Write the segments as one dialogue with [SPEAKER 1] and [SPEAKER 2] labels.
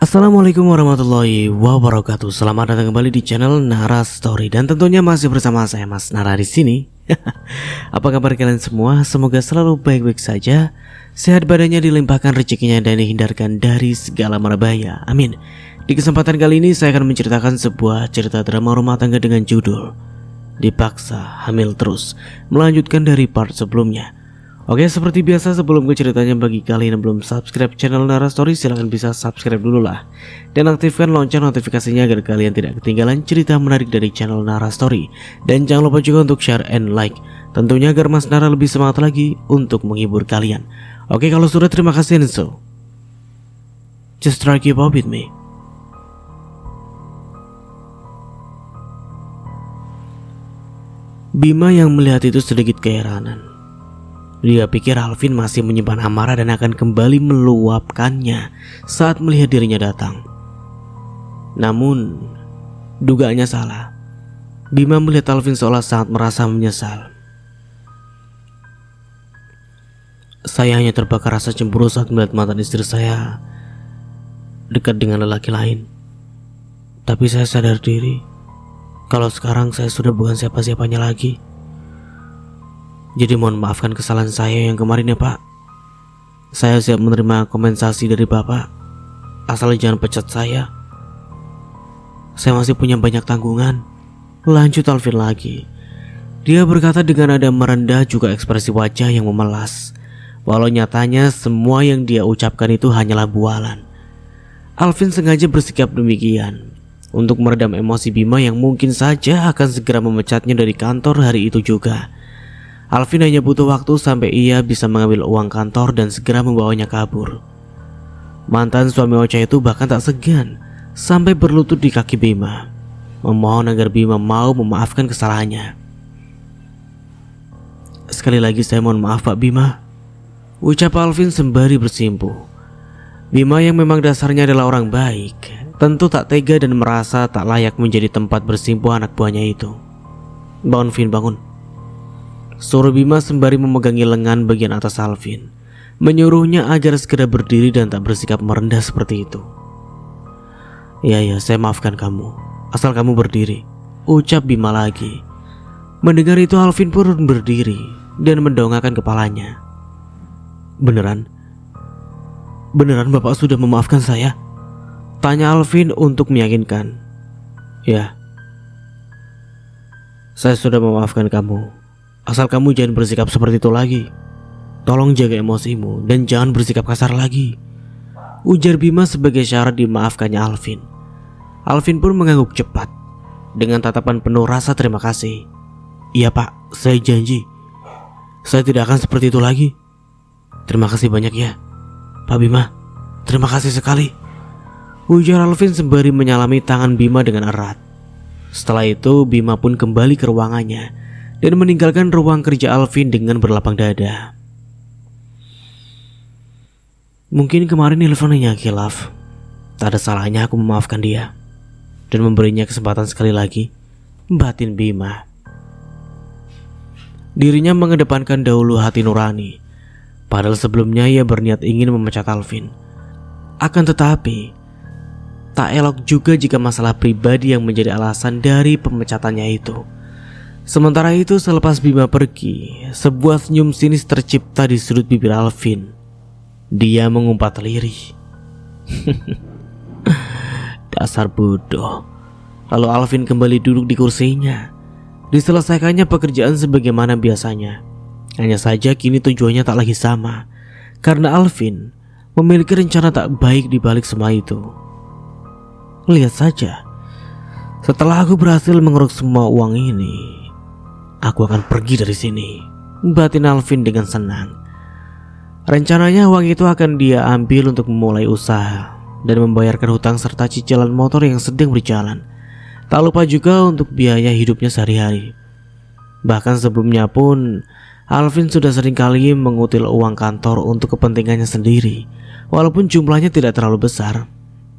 [SPEAKER 1] Assalamualaikum warahmatullahi wabarakatuh. Selamat datang kembali di channel Nara Story dan tentunya masih bersama saya Mas Nara di sini. Apa kabar kalian semua? Semoga selalu baik-baik saja, sehat badannya, dilimpahkan rezekinya dan dihindarkan dari segala mara bahaya. Amin. Di kesempatan kali ini saya akan menceritakan sebuah cerita drama rumah tangga dengan judul Dipaksa Hamil Terus, melanjutkan dari part sebelumnya. Oke, seperti biasa sebelum ke ceritanya, bagi kalian yang belum subscribe channel Nara Story, silahkan bisa subscribe dulu lah dan aktifkan lonceng notifikasinya agar kalian tidak ketinggalan cerita menarik dari channel Nara Story. Dan jangan lupa juga untuk share and like, tentunya agar Mas Nara lebih semangat lagi untuk menghibur kalian. Oke, kalau sudah, terima kasih. And so just try keep up with me. Bima yang melihat itu sedikit keheranan. Dia pikir Alvin masih menyimpan amarah dan akan kembali meluapkannya saat melihat dirinya datang. Namun, dugaannya salah. Bima melihat Alvin seolah sangat merasa menyesal. Saya hanya terbakar rasa cemburu saat melihat mantan istri saya dekat dengan lelaki lain. Tapi saya sadar diri kalau sekarang saya sudah bukan siapa-siapanya lagi. Jadi mohon maafkan kesalahan saya yang kemarin ya Pak. Saya siap menerima kompensasi dari Bapak, asal jangan pecat saya. Saya masih punya banyak tanggungan, lanjut Alvin lagi. Dia berkata dengan nada merendah, juga ekspresi wajah yang memelas, walau nyatanya semua yang dia ucapkan itu hanyalah bualan. Alvin sengaja bersikap demikian untuk meredam emosi Bima yang mungkin saja akan segera memecatnya dari kantor hari itu juga. Alvin hanya butuh waktu sampai ia bisa mengambil uang kantor dan segera membawanya kabur. Mantan suami Ocha itu bahkan tak segan sampai berlutut di kaki Bima, memohon agar Bima mau memaafkan kesalahannya. Sekali lagi saya mohon maaf Pak Bima, ucap Alvin sembari bersimpuh. Bima yang memang dasarnya adalah orang baik, tentu tak tega dan merasa tak layak menjadi tempat bersimpuh anak buahnya itu. Bangun Vin, bangun, suruh Bima sembari memegangi lengan bagian atas Alvin, menyuruhnya agar segera berdiri dan tak bersikap merendah seperti itu. Ya, saya maafkan kamu, asal kamu berdiri, ucap Bima lagi. Mendengar itu Alvin pun berdiri dan mendongakkan kepalanya. Beneran Bapak sudah memaafkan saya? Tanya Alvin untuk meyakinkan. Ya, saya sudah memaafkan kamu, asal kamu jangan bersikap seperti itu lagi. Tolong jaga emosimu dan jangan bersikap kasar lagi, ujar Bima sebagai syarat dimaafkannya Alvin. Alvin pun mengangguk cepat dengan tatapan penuh rasa terima kasih. Iya Pak, saya janji saya tidak akan seperti itu lagi. Terima kasih banyak ya Pak Bima, terima kasih sekali, ujar Alvin sembari menyalami tangan Bima dengan erat. Setelah itu Bima pun kembali ke ruangannya dan meninggalkan ruang kerja Alvin dengan berlapang dada. Mungkin kemarin teleponnya khilaf, tak ada salahnya aku memaafkan dia dan memberinya kesempatan sekali lagi, batin Bima. Dirinya mengedepankan dahulu hati nurani, padahal sebelumnya ia berniat ingin memecat Alvin. Akan tetapi tak elok juga jika masalah pribadi yang menjadi alasan dari pemecatannya itu. Sementara itu selepas Bima pergi, sebuah senyum sinis tercipta di sudut bibir Alvin. Dia mengumpat lirih. Dasar bodoh. Lalu Alvin kembali duduk di kursinya. Diselesaikannya pekerjaan sebagaimana biasanya. Hanya saja kini tujuannya tak lagi sama, karena Alvin memiliki rencana tak baik di balik semua itu. Lihat saja, setelah aku berhasil mengeruk semua uang ini, aku akan pergi dari sini, batin Alvin dengan senang. Rencananya uang itu akan dia ambil untuk memulai usaha dan membayarkan hutang serta cicilan motor yang sedang berjalan. Tak lupa juga untuk biaya hidupnya sehari-hari. Bahkan sebelumnya pun Alvin sudah seringkali mengutil uang kantor untuk kepentingannya sendiri, walaupun jumlahnya tidak terlalu besar,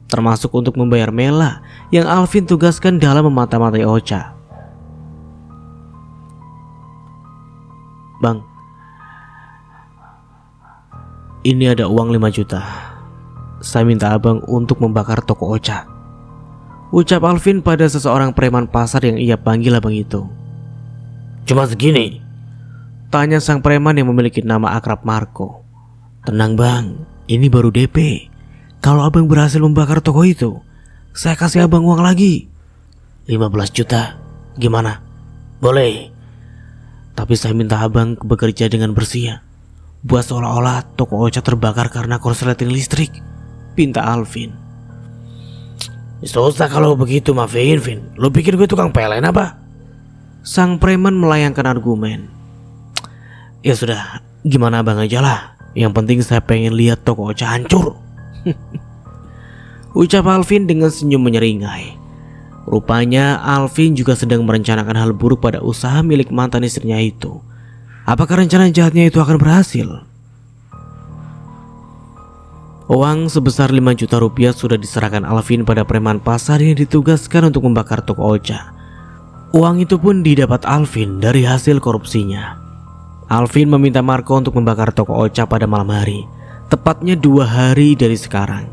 [SPEAKER 1] termasuk untuk membayar Mela yang Alvin tugaskan dalam memata-matai Ocha. Bang, ini ada uang 5 juta. saya minta abang untuk membakar toko Ocha, ucap Alvin pada seseorang preman pasar yang ia panggil abang itu. Cuma segini? Tanya sang preman yang memiliki nama akrab Marco. Tenang bang, ini baru DP. Kalau abang berhasil membakar toko itu, saya kasih abang uang lagi. 15 juta, gimana? Boleh. Tapi saya minta abang bekerja dengan bersih ya. Buat seolah-olah toko Ocha terbakar karena korsleting listrik, pinta Alvin. Susah kalau begitu maafin Vin. Lu pikir gue tukang PLN apa? Sang preman melayangkan argumen. Ya sudah, gimana abang aja lah. Yang penting saya pengen lihat toko Ocha hancur. Ucap Alvin dengan senyum menyeringai. Rupanya Alvin juga sedang merencanakan hal buruk pada usaha milik mantan istrinya itu. Apakah rencana jahatnya itu akan berhasil? Uang sebesar 5 juta rupiah sudah diserahkan Alvin pada preman pasar yang ditugaskan untuk membakar toko Ocha. Uang itu pun didapat Alvin dari hasil korupsinya. Alvin meminta Marco untuk membakar toko Ocha pada malam hari, tepatnya 2 hari dari sekarang.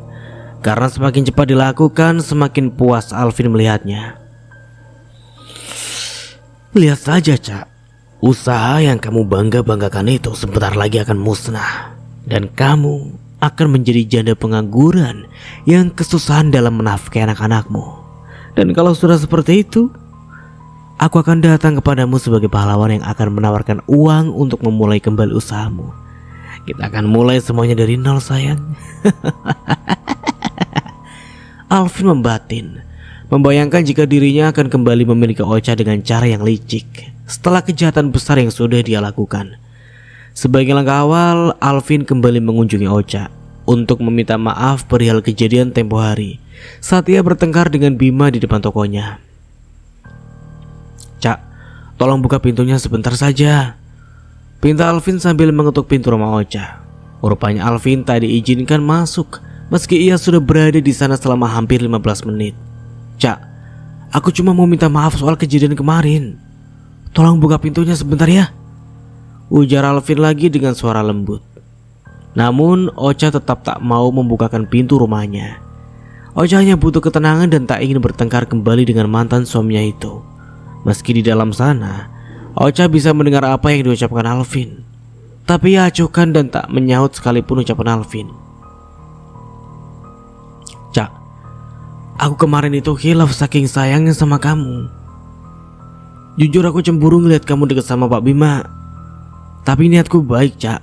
[SPEAKER 1] Karena semakin cepat dilakukan, semakin puas Alvin melihatnya. Lihat saja, Cak. Usaha yang kamu bangga-banggakan itu sebentar lagi akan musnah. Dan kamu akan menjadi janda pengangguran yang kesusahan dalam menafkahi anak-anakmu. Dan kalau sudah seperti itu, aku akan datang kepadamu sebagai pahlawan yang akan menawarkan uang untuk memulai kembali usahamu. Kita akan mulai semuanya dari nol, sayang. Alvin membatin, membayangkan jika dirinya akan kembali memiliki Ocha dengan cara yang licik setelah kejahatan besar yang sudah dia lakukan. Sebagai langkah awal, Alvin kembali mengunjungi Ocha untuk meminta maaf perihal kejadian tempo hari saat ia bertengkar dengan Bima di depan tokonya. Cak, tolong buka pintunya sebentar saja, pinta Alvin sambil mengetuk pintu rumah Ocha. Rupanya Alvin tak diizinkan masuk meski ia sudah berada di sana selama hampir 15 menit. Cak, aku cuma mau minta maaf soal kejadian kemarin. Tolong buka pintunya sebentar ya, ujar Alvin lagi dengan suara lembut. Namun Ocha tetap tak mau membukakan pintu rumahnya. Ocha hanya butuh ketenangan dan tak ingin bertengkar kembali dengan mantan suaminya itu. Meski di dalam sana, Ocha bisa mendengar apa yang diucapkan Alvin, tapi ia acuhkan dan tak menyaut sekalipun ucapan Alvin. Cak, aku kemarin itu khilaf saking sayangnya sama kamu. Jujur aku cemburu ngeliat kamu deket sama Pak Bima. Tapi niatku baik, Cak.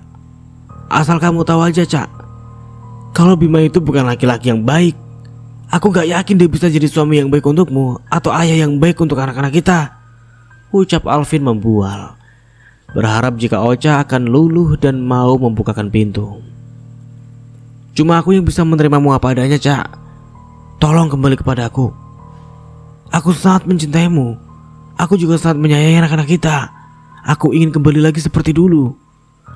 [SPEAKER 1] Asal kamu tahu aja, Cak, kalau Bima itu bukan laki-laki yang baik. Aku gak yakin dia bisa jadi suami yang baik untukmu atau ayah yang baik untuk anak-anak kita, ucap Alvin membual, berharap jika Ocha akan luluh dan mau membukakan pintu. Cuma aku yang bisa menerimamu apa adanya, Cak. Tolong kembali kepada aku. Aku sangat mencintaimu. Aku juga sangat menyayangi anak-anak kita. Aku ingin kembali lagi seperti dulu.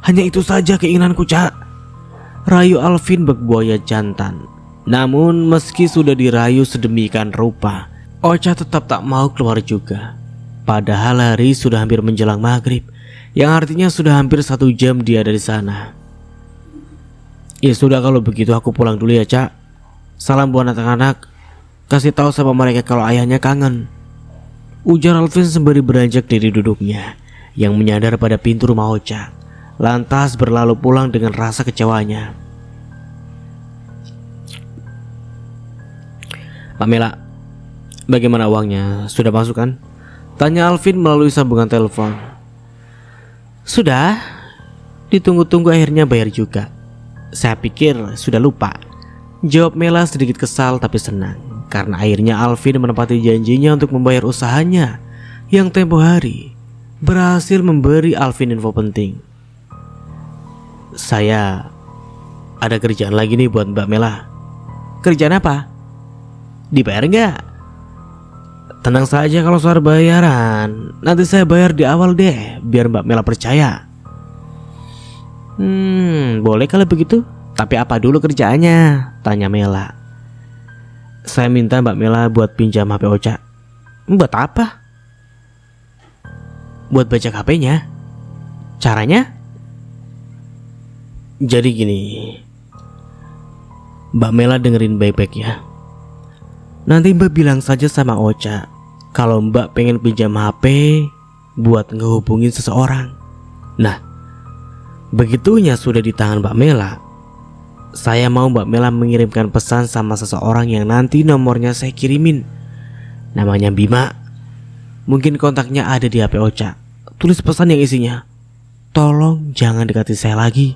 [SPEAKER 1] Hanya itu saja keinginanku, Cak, rayu Alvin bak buaya jantan. Namun meski sudah dirayu sedemikian rupa, Ocha tetap tak mau keluar juga. Padahal hari sudah hampir menjelang maghrib, yang artinya sudah hampir 1 jam dia dari sana. Ya sudah, kalau begitu aku pulang dulu ya, Cak. Salam buat anak-anak. Kasih tahu sama mereka kalau ayahnya kangen, ujar Alvin sembari beranjak dari duduknya yang menyadar pada pintu rumah Ocha. Lantas berlalu pulang dengan rasa kecewanya. Pamela, bagaimana uangnya? Sudah masuk kan? Tanya Alvin melalui sambungan telepon. Sudah. Ditunggu-tunggu akhirnya bayar juga. Saya pikir sudah lupa, jawab Mela sedikit kesal tapi senang karena akhirnya Alvin menepati janjinya untuk membayar usahanya yang tempo hari berhasil memberi Alvin info penting. Saya ada kerjaan lagi nih buat Mbak Mela. Kerjaan apa? Dibayar nggak? Tenang saja kalau soal bayaran, nanti saya bayar di awal deh biar Mbak Mela percaya. Boleh kalau begitu. Tapi apa dulu kerjaannya? Tanya Mela. Saya minta Mbak Mela buat pinjam HP Ocha. Buat apa? Buat baca HP-nya. Caranya? Jadi gini, Mbak Mela dengerin baik-baik ya. Nanti Mbak bilang saja sama Ocha kalau Mbak pengen pinjam HP buat ngehubungin seseorang. Nah, begitunya sudah di tangan Mbak Mela, saya mau Mbak Mela mengirimkan pesan sama seseorang yang nanti nomornya saya kirimin. Namanya Bima. Mungkin kontaknya ada di HP Ocha. Tulis pesan yang isinya, tolong jangan dekati saya lagi.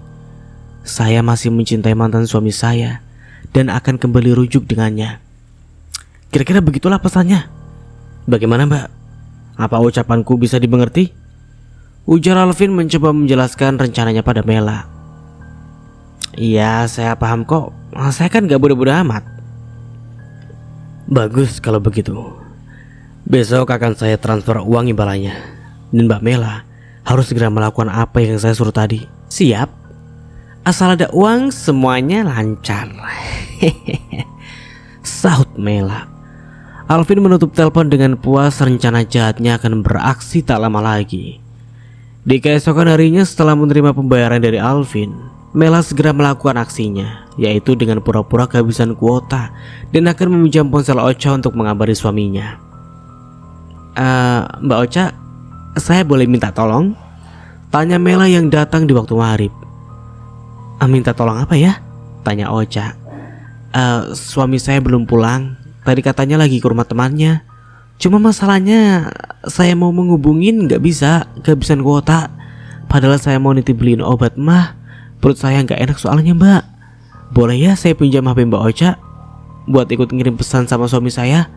[SPEAKER 1] Saya masih mencintai mantan suami saya dan akan kembali rujuk dengannya. Kira-kira begitulah pesannya. Bagaimana Mbak? Apa ucapanku bisa dimengerti? Ujar Alvin mencoba menjelaskan rencananya pada Mela. Iya, saya paham kok. Saya kan gak bodoh-bodoh amat. Bagus kalau begitu. Besok akan saya transfer uang imbalannya. Dan Mbak Mela harus segera melakukan apa yang saya suruh tadi. Siap. Asal ada uang semuanya lancar. Sahut Mela. Alvin menutup telepon dengan puas, rencana jahatnya akan beraksi tak lama lagi. Di keesokan harinya setelah menerima pembayaran dari Alvin, Mela segera melakukan aksinya, yaitu dengan pura-pura kehabisan kuota dan akan meminjam ponsel Ocha untuk mengabari suaminya. Mbak Ocha, saya boleh minta tolong? Tanya Mela yang datang di waktu maghrib. Minta tolong apa ya? Tanya Ocha. Suami saya belum pulang. Tadi katanya lagi ke rumah temannya. Cuma masalahnya saya mau menghubungin gak bisa, kehabisan kuota. Padahal saya mau nitip beliin obat mah. Perut saya gak enak soalnya Mbak. Boleh ya saya pinjam HP Mbak Ocha buat ikut ngirim pesan sama suami saya?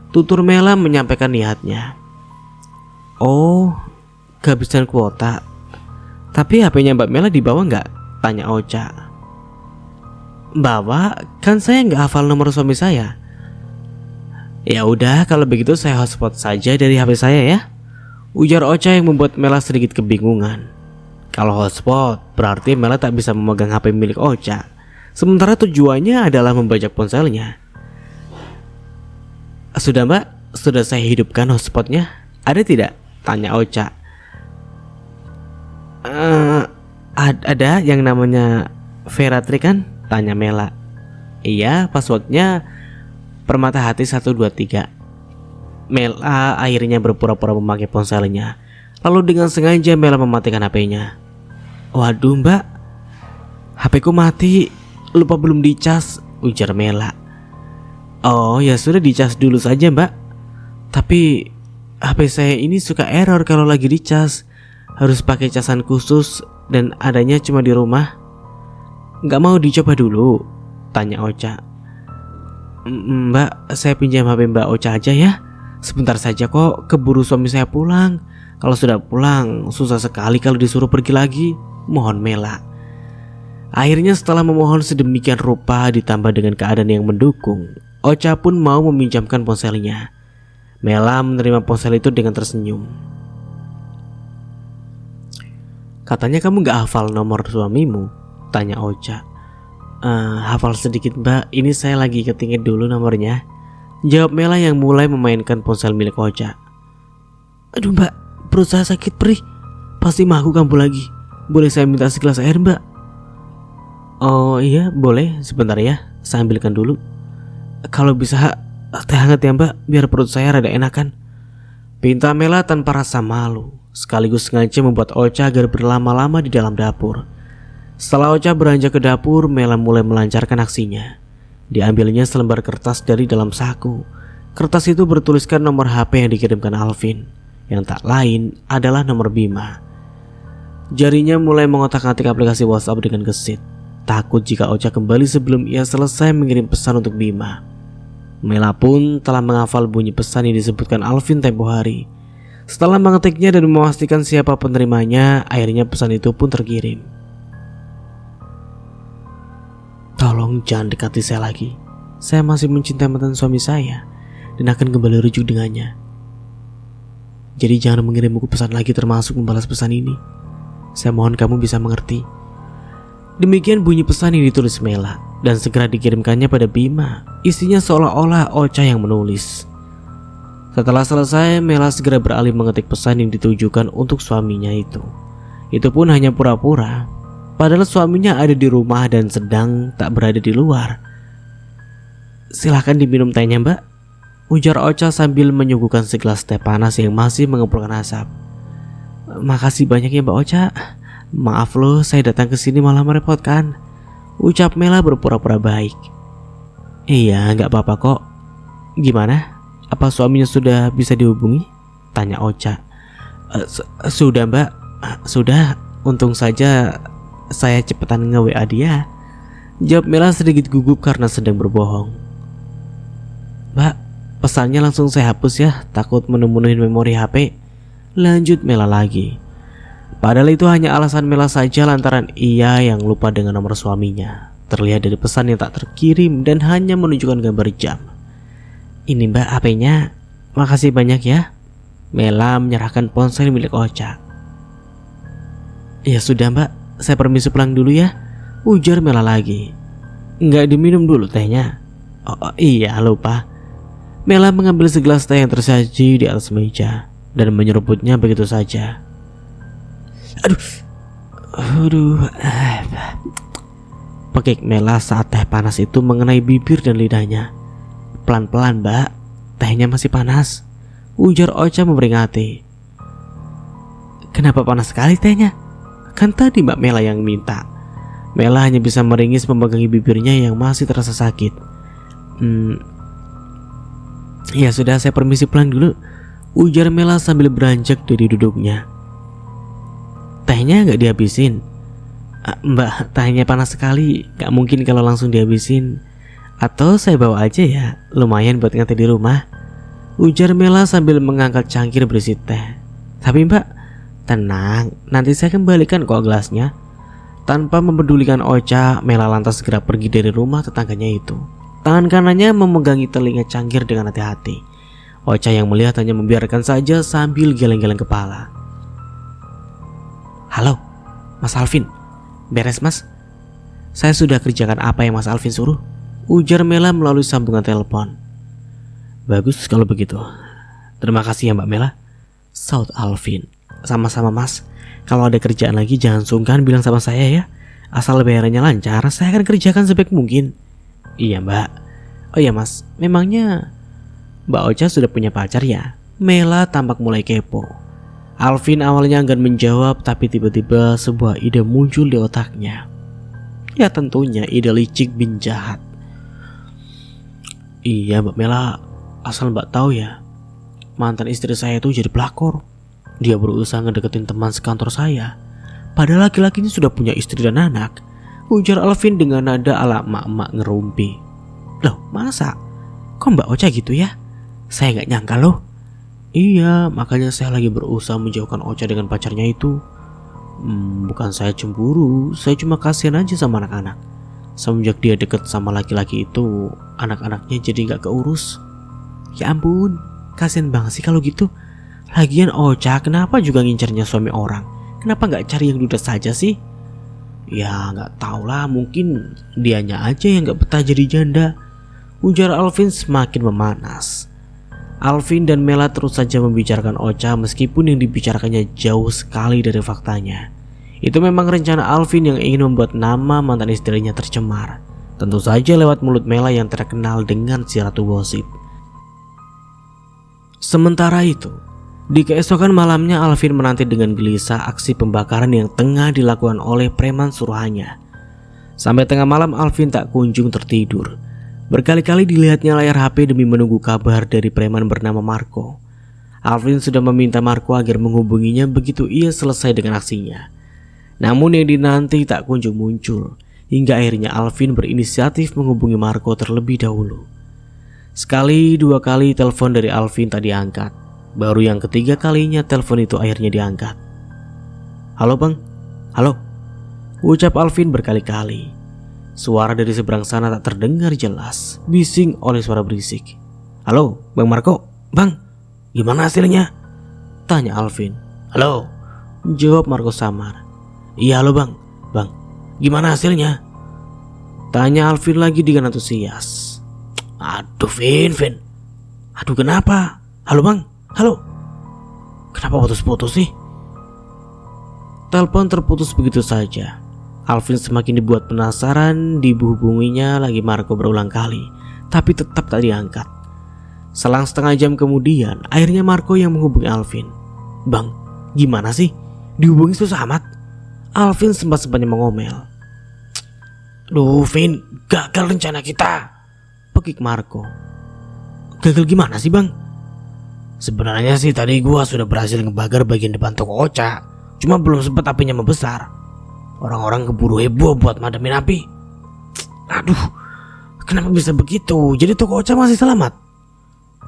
[SPEAKER 1] Tutur Mela menyampaikan niatnya. Oh, kehabisan kuota. Tapi HP-nya Mbak Mela dibawa gak? Tanya Ocha. Bawa? Kan saya gak hafal nomor suami saya. Ya udah, kalau begitu saya hotspot saja dari HP saya ya. Ujar Ocha yang membuat Mela sedikit kebingungan. Kalau hotspot berarti Mela tak bisa memegang HP milik Ocha. Sementara tujuannya adalah membajak ponselnya. Sudah Mbak, sudah saya hidupkan hotspotnya. Ada tidak? Tanya Ocha. Ada yang namanya Veratri kan? Tanya Mela. Iya, passwordnya Permata Hati 123. Mela akhirnya berpura-pura memakai ponselnya. Lalu dengan sengaja Mela mematikan HP-nya. Waduh Mbak, HP-ku mati. Lupa belum dicas, ujar Mela. Oh ya sudah, dicas dulu saja Mbak. Tapi HP saya ini suka error kalau lagi dicas. Harus pakai casan khusus dan adanya cuma di rumah. Gak mau dicoba dulu? Tanya Ocha. Mbak, saya pinjam HP Mbak Ocha aja ya. Sebentar saja kok, keburu suami saya pulang. Kalau sudah pulang, susah sekali kalau disuruh pergi lagi. Mohon Mela. Akhirnya setelah memohon sedemikian rupa ditambah dengan keadaan yang mendukung, Ocha pun mau meminjamkan ponselnya. Mela menerima ponsel itu dengan tersenyum. Katanya kamu gak hafal nomor suamimu? Tanya Ocha. Hafal sedikit Mbak, ini saya lagi ketingin dulu nomornya, jawab Mela yang mulai memainkan ponsel milik Ocha. Aduh Mbak, perut saya sakit perih. Pasti mah aku kambuh lagi. Boleh saya minta segelas air Mbak? Oh iya boleh, sebentar ya, saya ambilkan dulu. Kalau bisa teh hangat ya Mbak, biar perut saya rada enakan, pinta Mela tanpa rasa malu, sekaligus sengaja membuat Ocha agar berlama-lama di dalam dapur. Setelah Ocha beranjak ke dapur, Mela mulai melancarkan aksinya. Diambilnya selembar kertas dari dalam saku. Kertas itu bertuliskan nomor HP yang dikirimkan Alvin, yang tak lain adalah nomor Bima. Jarinya mulai mengotak-atik aplikasi WhatsApp dengan gesit, takut jika Ocha kembali sebelum ia selesai mengirim pesan untuk Bima. Mela pun telah menghafal bunyi pesan yang disebutkan Alvin tempo hari. Setelah mengetiknya dan memastikan siapa penerimanya, akhirnya pesan itu pun terkirim. Tolong jangan dekati saya lagi. Saya masih mencintai mantan suami saya dan akan kembali rujuk dengannya. Jadi jangan mengirim buku pesan lagi termasuk membalas pesan ini. Saya mohon kamu bisa mengerti. Demikian bunyi pesan yang ditulis Mela dan segera dikirimkannya pada Bima. Isinya seolah-olah Ocha yang menulis. Setelah selesai, Mela segera beralih mengetik pesan yang ditujukan untuk suaminya itu. Itu pun hanya pura-pura. Padahal suaminya ada di rumah dan sedang tak berada di luar. Silahkan diminum tehnya mbak, ujar Ocha sambil menyuguhkan segelas teh panas yang masih mengepulkan asap. Makasih banyak ya Mbak Ocha. Maaf loh saya datang ke sini malah merepotkan, ucap Mela berpura-pura baik. Iya gak apa-apa kok. Gimana? Apa suaminya sudah bisa dihubungi? Tanya Ocha. Sudah mbak, sudah. Untung saja saya cepetan nge-WA dia, jawab Mela sedikit gugup karena sedang berbohong. Mbak, pesannya langsung saya hapus ya, takut memenuhi memori HP, lanjut Mela lagi. Padahal itu hanya alasan Mela saja lantaran ia yang lupa dengan nomor suaminya. Terlihat dari pesan yang tak terkirim dan hanya menunjukkan gambar jam. Ini mbak HP-nya, makasih banyak ya. Mela menyerahkan ponsel milik Ocha. Ya sudah mbak, saya permisi pulang dulu ya, ujar Mela lagi. Nggak diminum dulu tehnya? Oh iya lupa. Mela mengambil segelas teh yang tersaji di atas meja dan menyeruputnya begitu saja. Aduh. Pekik Mela saat teh panas itu mengenai bibir dan lidahnya. Pelan-pelan mbak, tehnya masih panas, ujar Ocha memperingati. Kenapa panas sekali tehnya? Kan tadi Mbak Mela yang minta. Mela hanya bisa meringis memegangi bibirnya yang masih terasa sakit. Ya sudah saya permisi pulang dulu, ujar Mela sambil beranjak dari duduknya. Tehnya gak dihabisin? Mbak, tehnya panas sekali, gak mungkin kalau langsung dihabisin. Atau saya bawa aja ya, lumayan buat nganter di rumah, ujar Mela sambil mengangkat cangkir berisi teh. Tapi mbak, tenang, nanti saya kembalikan kok gelasnya. Tanpa mempedulikan Ocha, Mela lantas segera pergi dari rumah tetangganya itu. Tangan kanannya memegangi telinga cangkir dengan hati-hati. Ocha yang melihat hanya membiarkan saja sambil geleng-geleng kepala. Halo, Mas Alvin. Beres mas? Saya sudah kerjakan apa yang Mas Alvin suruh, ujar Mela melalui sambungan telepon. Bagus kalau begitu. Terima kasih ya Mbak Mela, saut Alvin. Sama-sama mas. Kalau ada kerjaan lagi jangan sungkan bilang sama saya ya. Asal bayarannya lancar, saya akan kerjakan sebaik mungkin. Iya mbak. Oh iya mas, memangnya Mbak Ocha sudah punya pacar ya? Mela tampak mulai kepo. Alvin awalnya enggan menjawab, tapi tiba-tiba sebuah ide muncul di otaknya. Ya tentunya ide licik bin jahat. Iya Mbak Mela, asal Mbak tahu ya, mantan istri saya itu jadi pelakor. Dia berusaha ngedeketin teman sekantor saya, padahal laki-laki ini sudah punya istri dan anak, ujar Alvin dengan nada ala emak-emak ngerumpi. Loh masa? Kok Mbak Ocha gitu ya? Saya gak nyangka loh. Iya, makanya saya lagi berusaha menjauhkan Ocha dengan pacarnya itu. Bukan saya cemburu, saya cuma kasihan aja sama anak-anak. Semenjak dia deket sama laki-laki itu, anak-anaknya jadi gak keurus. Ya ampun, kasihan banget sih kalau gitu. Lagian Ocha kenapa juga ngincernya suami orang? Kenapa gak cari yang duda saja sih? Ya gak tau lah, mungkin dianya aja yang gak betah jadi janda, ujar Alvin semakin memanas. Alvin dan Mela terus saja membicarakan Ocha meskipun yang dibicarakannya jauh sekali dari faktanya. Itu memang rencana Alvin yang ingin membuat nama mantan istrinya tercemar. Tentu saja lewat mulut Mela yang terkenal dengan si ratu gosip. Sementara itu, di keesokan malamnya Alvin menanti dengan gelisah aksi pembakaran yang tengah dilakukan oleh preman suruhannya. Sampai tengah malam Alvin tak kunjung tertidur. Berkali-kali dilihatnya layar HP demi menunggu kabar dari preman bernama Marco. Alvin sudah meminta Marco agar menghubunginya begitu ia selesai dengan aksinya. Namun yang dinanti tak kunjung muncul, hingga akhirnya Alvin berinisiatif menghubungi Marco terlebih dahulu. Sekali dua kali telepon dari Alvin tak diangkat. Baru yang ketiga kalinya telepon itu akhirnya diangkat. Halo bang, halo, ucap Alvin berkali-kali. Suara dari seberang sana tak terdengar jelas, bising oleh suara berisik. Halo, Bang Marco. Bang, gimana hasilnya? Tanya Alvin. Halo, jawab Marco samar. Iya halo bang. Bang, gimana hasilnya? Tanya Alvin lagi dengan antusias. Aduh Vin. Aduh kenapa? Halo bang, halo. Kenapa putus-putus sih? Telepon terputus begitu saja. Alvin semakin dibuat penasaran, dihubunginya lagi Marco berulang kali, tapi tetap tak diangkat. Selang setengah jam kemudian, akhirnya Marco yang menghubungi Alvin. "Bang, gimana sih? Dihubungi susah amat." Alvin sempat-sempatnya mengomel. "Duh Vin, gagal rencana kita," pekik Marco. "Gagal gimana sih bang?" "Sebenarnya sih tadi gua sudah berhasil ngebakar bagian depan toko Ocha, cuma belum sempat apinya membesar. Orang-orang keburu heboh buat madamin api. Aduh, kenapa bisa begitu? Jadi toko Ocha masih selamat?"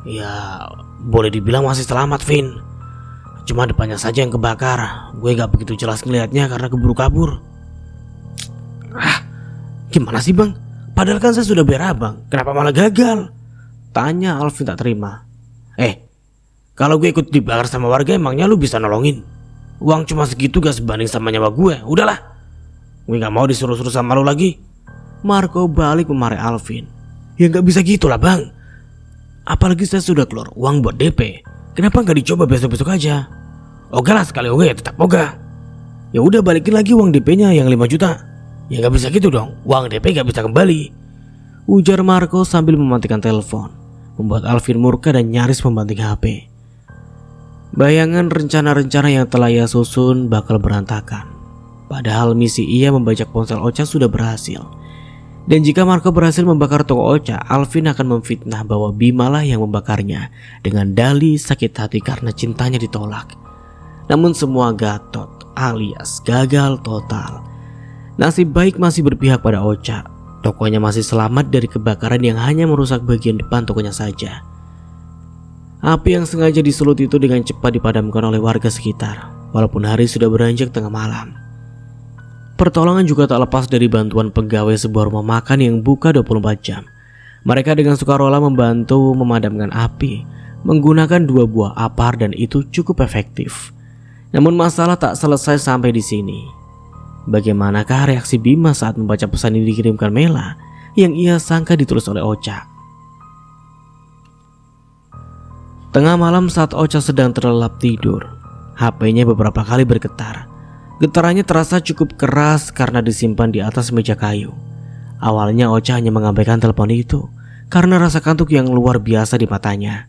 [SPEAKER 1] "Ya, boleh dibilang masih selamat, Vin. Cuma depannya saja yang kebakar. Gue gak begitu jelas ngelihatnya karena keburu kabur." "Gimana sih bang? Padahal kan saya sudah bayar abang. Kenapa malah gagal?" tanya Alvin tak terima. Kalau gue ikut dibakar sama warga, emangnya lu bisa nolongin? Uang cuma segitu gak sebanding sama nyawa gue. Udahlah, gue gak mau disuruh-suruh sama lu lagi." Marco balik memarahi Alvin. "Ya gak bisa gitu lah bang. Apalagi saya sudah keluar uang buat DP. Kenapa gak dicoba besok-besok aja?" "Oke lah, sekali oke tetap oga. Ya udah balikin lagi uang DP-nya yang 5 juta. Ya gak bisa gitu dong, uang DP gak bisa kembali," ujar Marco sambil mematikan telepon, membuat Alvin murka dan nyaris membanting HP. Bayangan rencana-rencana yang telah ia susun bakal berantakan. Padahal misi ia membajak ponsel Ocha sudah berhasil. Dan jika Marco berhasil membakar toko Ocha, Alvin akan memfitnah bahwa Bima lah yang membakarnya dengan dalih sakit hati karena cintanya ditolak. Namun semua gatot alias gagal total. Nasib baik masih berpihak pada Ocha. Tokonya masih selamat dari kebakaran yang hanya merusak bagian depan tokonya saja. Api yang sengaja disulut itu dengan cepat dipadamkan oleh warga sekitar, walaupun hari sudah beranjak tengah malam. Pertolongan juga tak lepas dari bantuan pegawai sebuah rumah makan yang buka 24 jam. Mereka dengan sukarela membantu memadamkan api menggunakan 2 buah apar dan itu cukup efektif. Namun masalah tak selesai sampai di sini. Bagaimanakah reaksi Bima saat membaca pesan yang dikirimkan Mela yang ia sangka ditulis oleh Ocha? Tengah malam saat Ocha sedang terlelap tidur, HP-nya beberapa kali bergetar. Getarannya terasa cukup keras karena disimpan di atas meja kayu. Awalnya Ocha hanya mengabaikan telepon itu karena rasa kantuk yang luar biasa di matanya.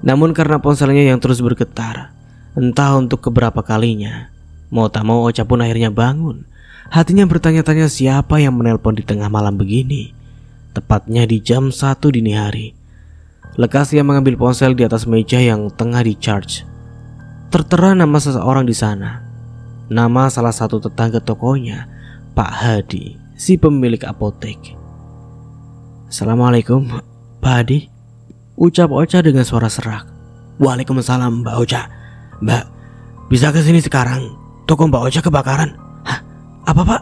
[SPEAKER 1] Namun karena ponselnya yang terus bergetar, entah untuk keberapa kalinya, mau tak mau Ocha pun akhirnya bangun. Hatinya bertanya-tanya siapa yang menelpon di tengah malam begini, tepatnya di jam 1 dini hari. Lekas ia mengambil ponsel di atas meja yang tengah di-charge. Tertera nama seseorang di sana. Nama salah satu tetangga tokonya, Pak Hadi, si pemilik apotek. "Assalamualaikum, Pak Hadi," ucap Ocha dengan suara serak. "Waalaikumsalam, Mbak Ocha. Mbak, bisa ke sini sekarang? Toko Mbak Ocha kebakaran." "Hah? Apa Pak?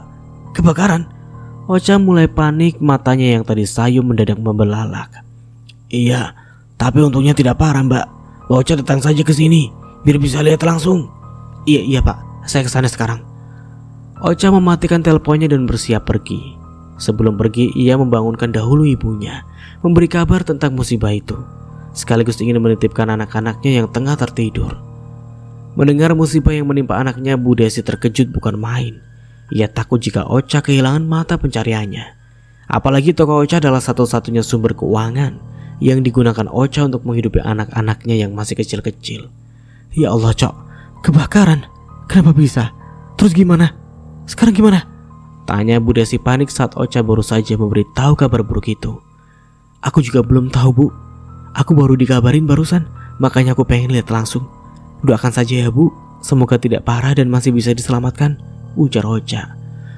[SPEAKER 1] Kebakaran?" Ocha mulai panik, matanya yang tadi sayu mendadak membelalak. "Iya, tapi untungnya tidak parah Mbak. Mbak Ocha datang saja ke sini, biar bisa lihat langsung." Iya Pak, saya kesana sekarang." Ocha mematikan teleponnya dan bersiap pergi. Sebelum pergi, ia membangunkan dahulu ibunya, memberi kabar tentang musibah itu, sekaligus ingin menitipkan anak-anaknya yang tengah tertidur. Mendengar musibah yang menimpa anaknya, Bu Desi terkejut bukan main. Ia takut jika Ocha kehilangan mata pencariannya. Apalagi toko Ocha adalah satu-satunya sumber keuangan yang digunakan Ocha untuk menghidupi anak-anaknya yang masih kecil-kecil. "Ya Allah, Cok, kebakaran. Kenapa bisa? Terus gimana? Sekarang gimana?" tanya Bu Desi panik saat Ocha baru saja memberitahu kabar buruk itu. "Aku juga belum tahu Bu. Aku baru dikabarin barusan, makanya aku pengen lihat langsung. Doakan saja ya Bu, semoga tidak parah dan masih bisa diselamatkan," ujar Ocha.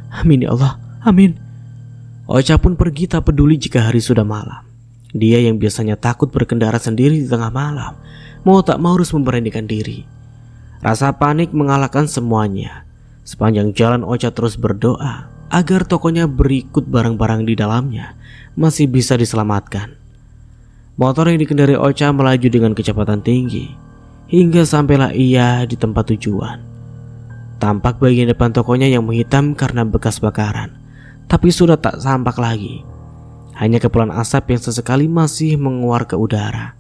[SPEAKER 1] "Amin ya Allah, amin." Ocha pun pergi tak peduli jika hari sudah malam. Dia yang biasanya takut berkendara sendiri di tengah malam, mau tak mau harus memberanikan diri. Rasa panik mengalahkan semuanya. Sepanjang jalan Ocha terus berdoa agar tokonya berikut barang-barang di dalamnya masih bisa diselamatkan. Motor yang dikendari Ocha melaju dengan kecepatan tinggi hingga sampailah ia di tempat tujuan. Tampak bagian depan tokonya yang menghitam karena bekas bakaran, tapi sudah tak tampak lagi. Hanya kepulan asap yang sesekali masih menguar ke udara.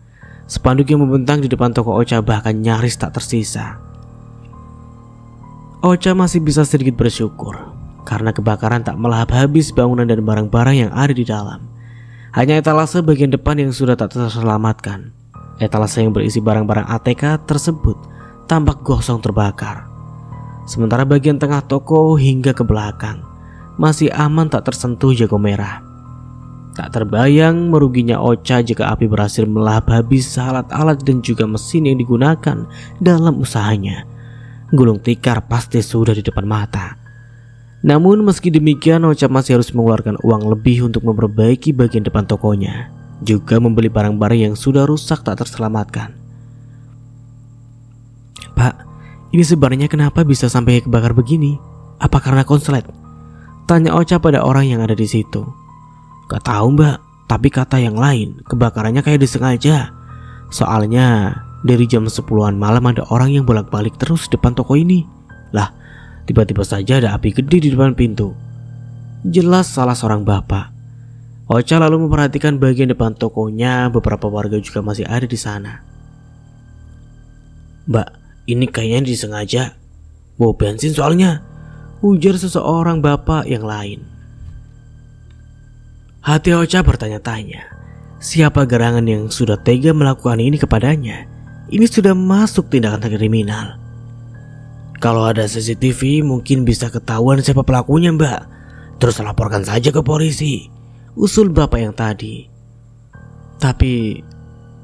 [SPEAKER 1] Spanduk yang membentang di depan toko Ocha bahkan nyaris tak tersisa. Ocha masih bisa sedikit bersyukur karena kebakaran tak melahap habis bangunan dan barang-barang yang ada di dalam. Hanya etalase bagian depan yang sudah tak terselamatkan. Etalase yang berisi barang-barang ATK tersebut tampak gosong terbakar. Sementara bagian tengah toko hingga ke belakang masih aman tak tersentuh jago merah. Tak terbayang meruginya Ocha jika api berhasil melahap habis alat-alat dan juga mesin yang digunakan dalam usahanya. Gulung tikar pasti sudah di depan mata. Namun meski demikian Ocha masih harus mengeluarkan uang lebih untuk memperbaiki bagian depan tokonya, juga membeli barang-barang yang sudah rusak tak terselamatkan. "Pak, ini sebenarnya kenapa bisa sampai kebakar begini? Apa karena konslet?" tanya Ocha pada orang yang ada di situ. "Gak tahu mbak, tapi kata yang lain kebakarannya kayak disengaja. Soalnya dari jam 10-an malam ada orang yang bolak-balik terus depan toko ini. Lah, tiba-tiba saja ada api gede di depan pintu." Jelas salah seorang bapak. Ocha lalu memperhatikan bagian depan tokonya. Beberapa warga juga masih ada di sana. "Mbak, ini kayaknya disengaja. Bawa bensin soalnya," ujar seseorang bapak yang lain. Hati Ocha bertanya-tanya, siapa gerangan yang sudah tega melakukan ini kepadanya? Ini sudah masuk tindakan kriminal. "Kalau ada CCTV mungkin bisa ketahuan siapa pelakunya mbak. Terus laporkan saja ke polisi," usul bapak yang tadi. "Tapi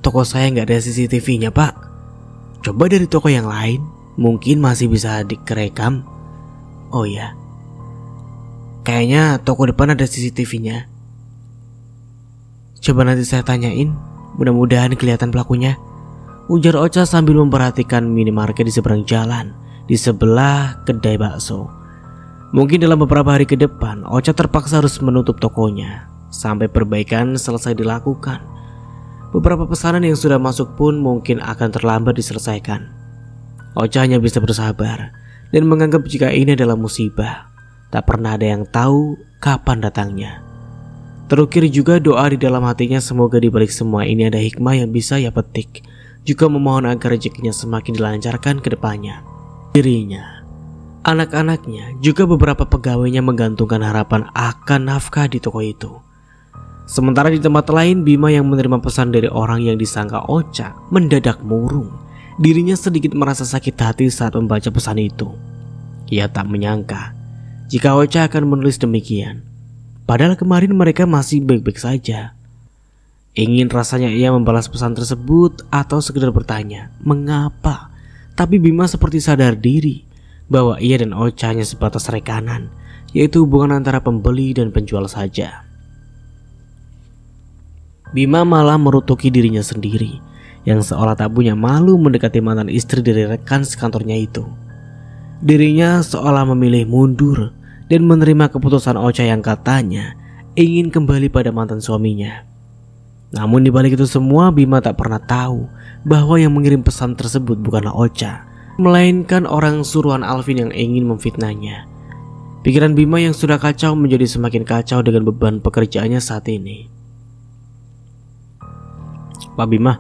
[SPEAKER 1] toko saya nggak ada CCTV-nya pak. Coba dari toko yang lain, mungkin masih bisa direkam." "Oh ya, kayaknya toko depan ada CCTV-nya. Coba nanti saya tanyain, mudah-mudahan kelihatan pelakunya," ujar Ocha sambil memperhatikan minimarket di seberang jalan, di sebelah kedai bakso. Mungkin dalam beberapa hari ke depan, Ocha terpaksa harus menutup tokonya sampai perbaikan selesai dilakukan. Beberapa pesanan yang sudah masuk pun mungkin akan terlambat diselesaikan. Ocha hanya bisa bersabar dan menganggap jika ini adalah musibah. Tak pernah ada yang tahu kapan datangnya. Terukir juga doa di dalam hatinya, semoga di balik semua ini ada hikmah yang bisa ia petik. Juga memohon agar rezekinya semakin dilancarkan ke depannya. Dirinya, anak-anaknya, juga beberapa pegawainya menggantungkan harapan akan nafkah di toko itu. Sementara di tempat lain, Bima yang menerima pesan dari orang yang disangka Ocha mendadak murung. Dirinya sedikit merasa sakit hati saat membaca pesan itu. Ia tak menyangka jika Ocha akan menulis demikian. Padahal kemarin mereka masih baik-baik saja. Ingin rasanya ia membalas pesan tersebut atau sekedar bertanya, mengapa? Tapi Bima seperti sadar diri bahwa ia dan Ocha hanya sebatas rekanan, yaitu hubungan antara pembeli dan penjual saja. Bima malah merutuki dirinya sendiri yang seolah tak punya malu mendekati mantan istri dari rekan sekantornya itu. Dirinya seolah memilih mundur dan menerima keputusan Ocha yang katanya ingin kembali pada mantan suaminya. Namun di balik itu semua, Bima tak pernah tahu bahwa yang mengirim pesan tersebut bukanlah Ocha, melainkan orang suruhan Alvin yang ingin memfitnahnya. Pikiran Bima yang sudah kacau menjadi semakin kacau dengan beban pekerjaannya saat ini. "Pak Bima,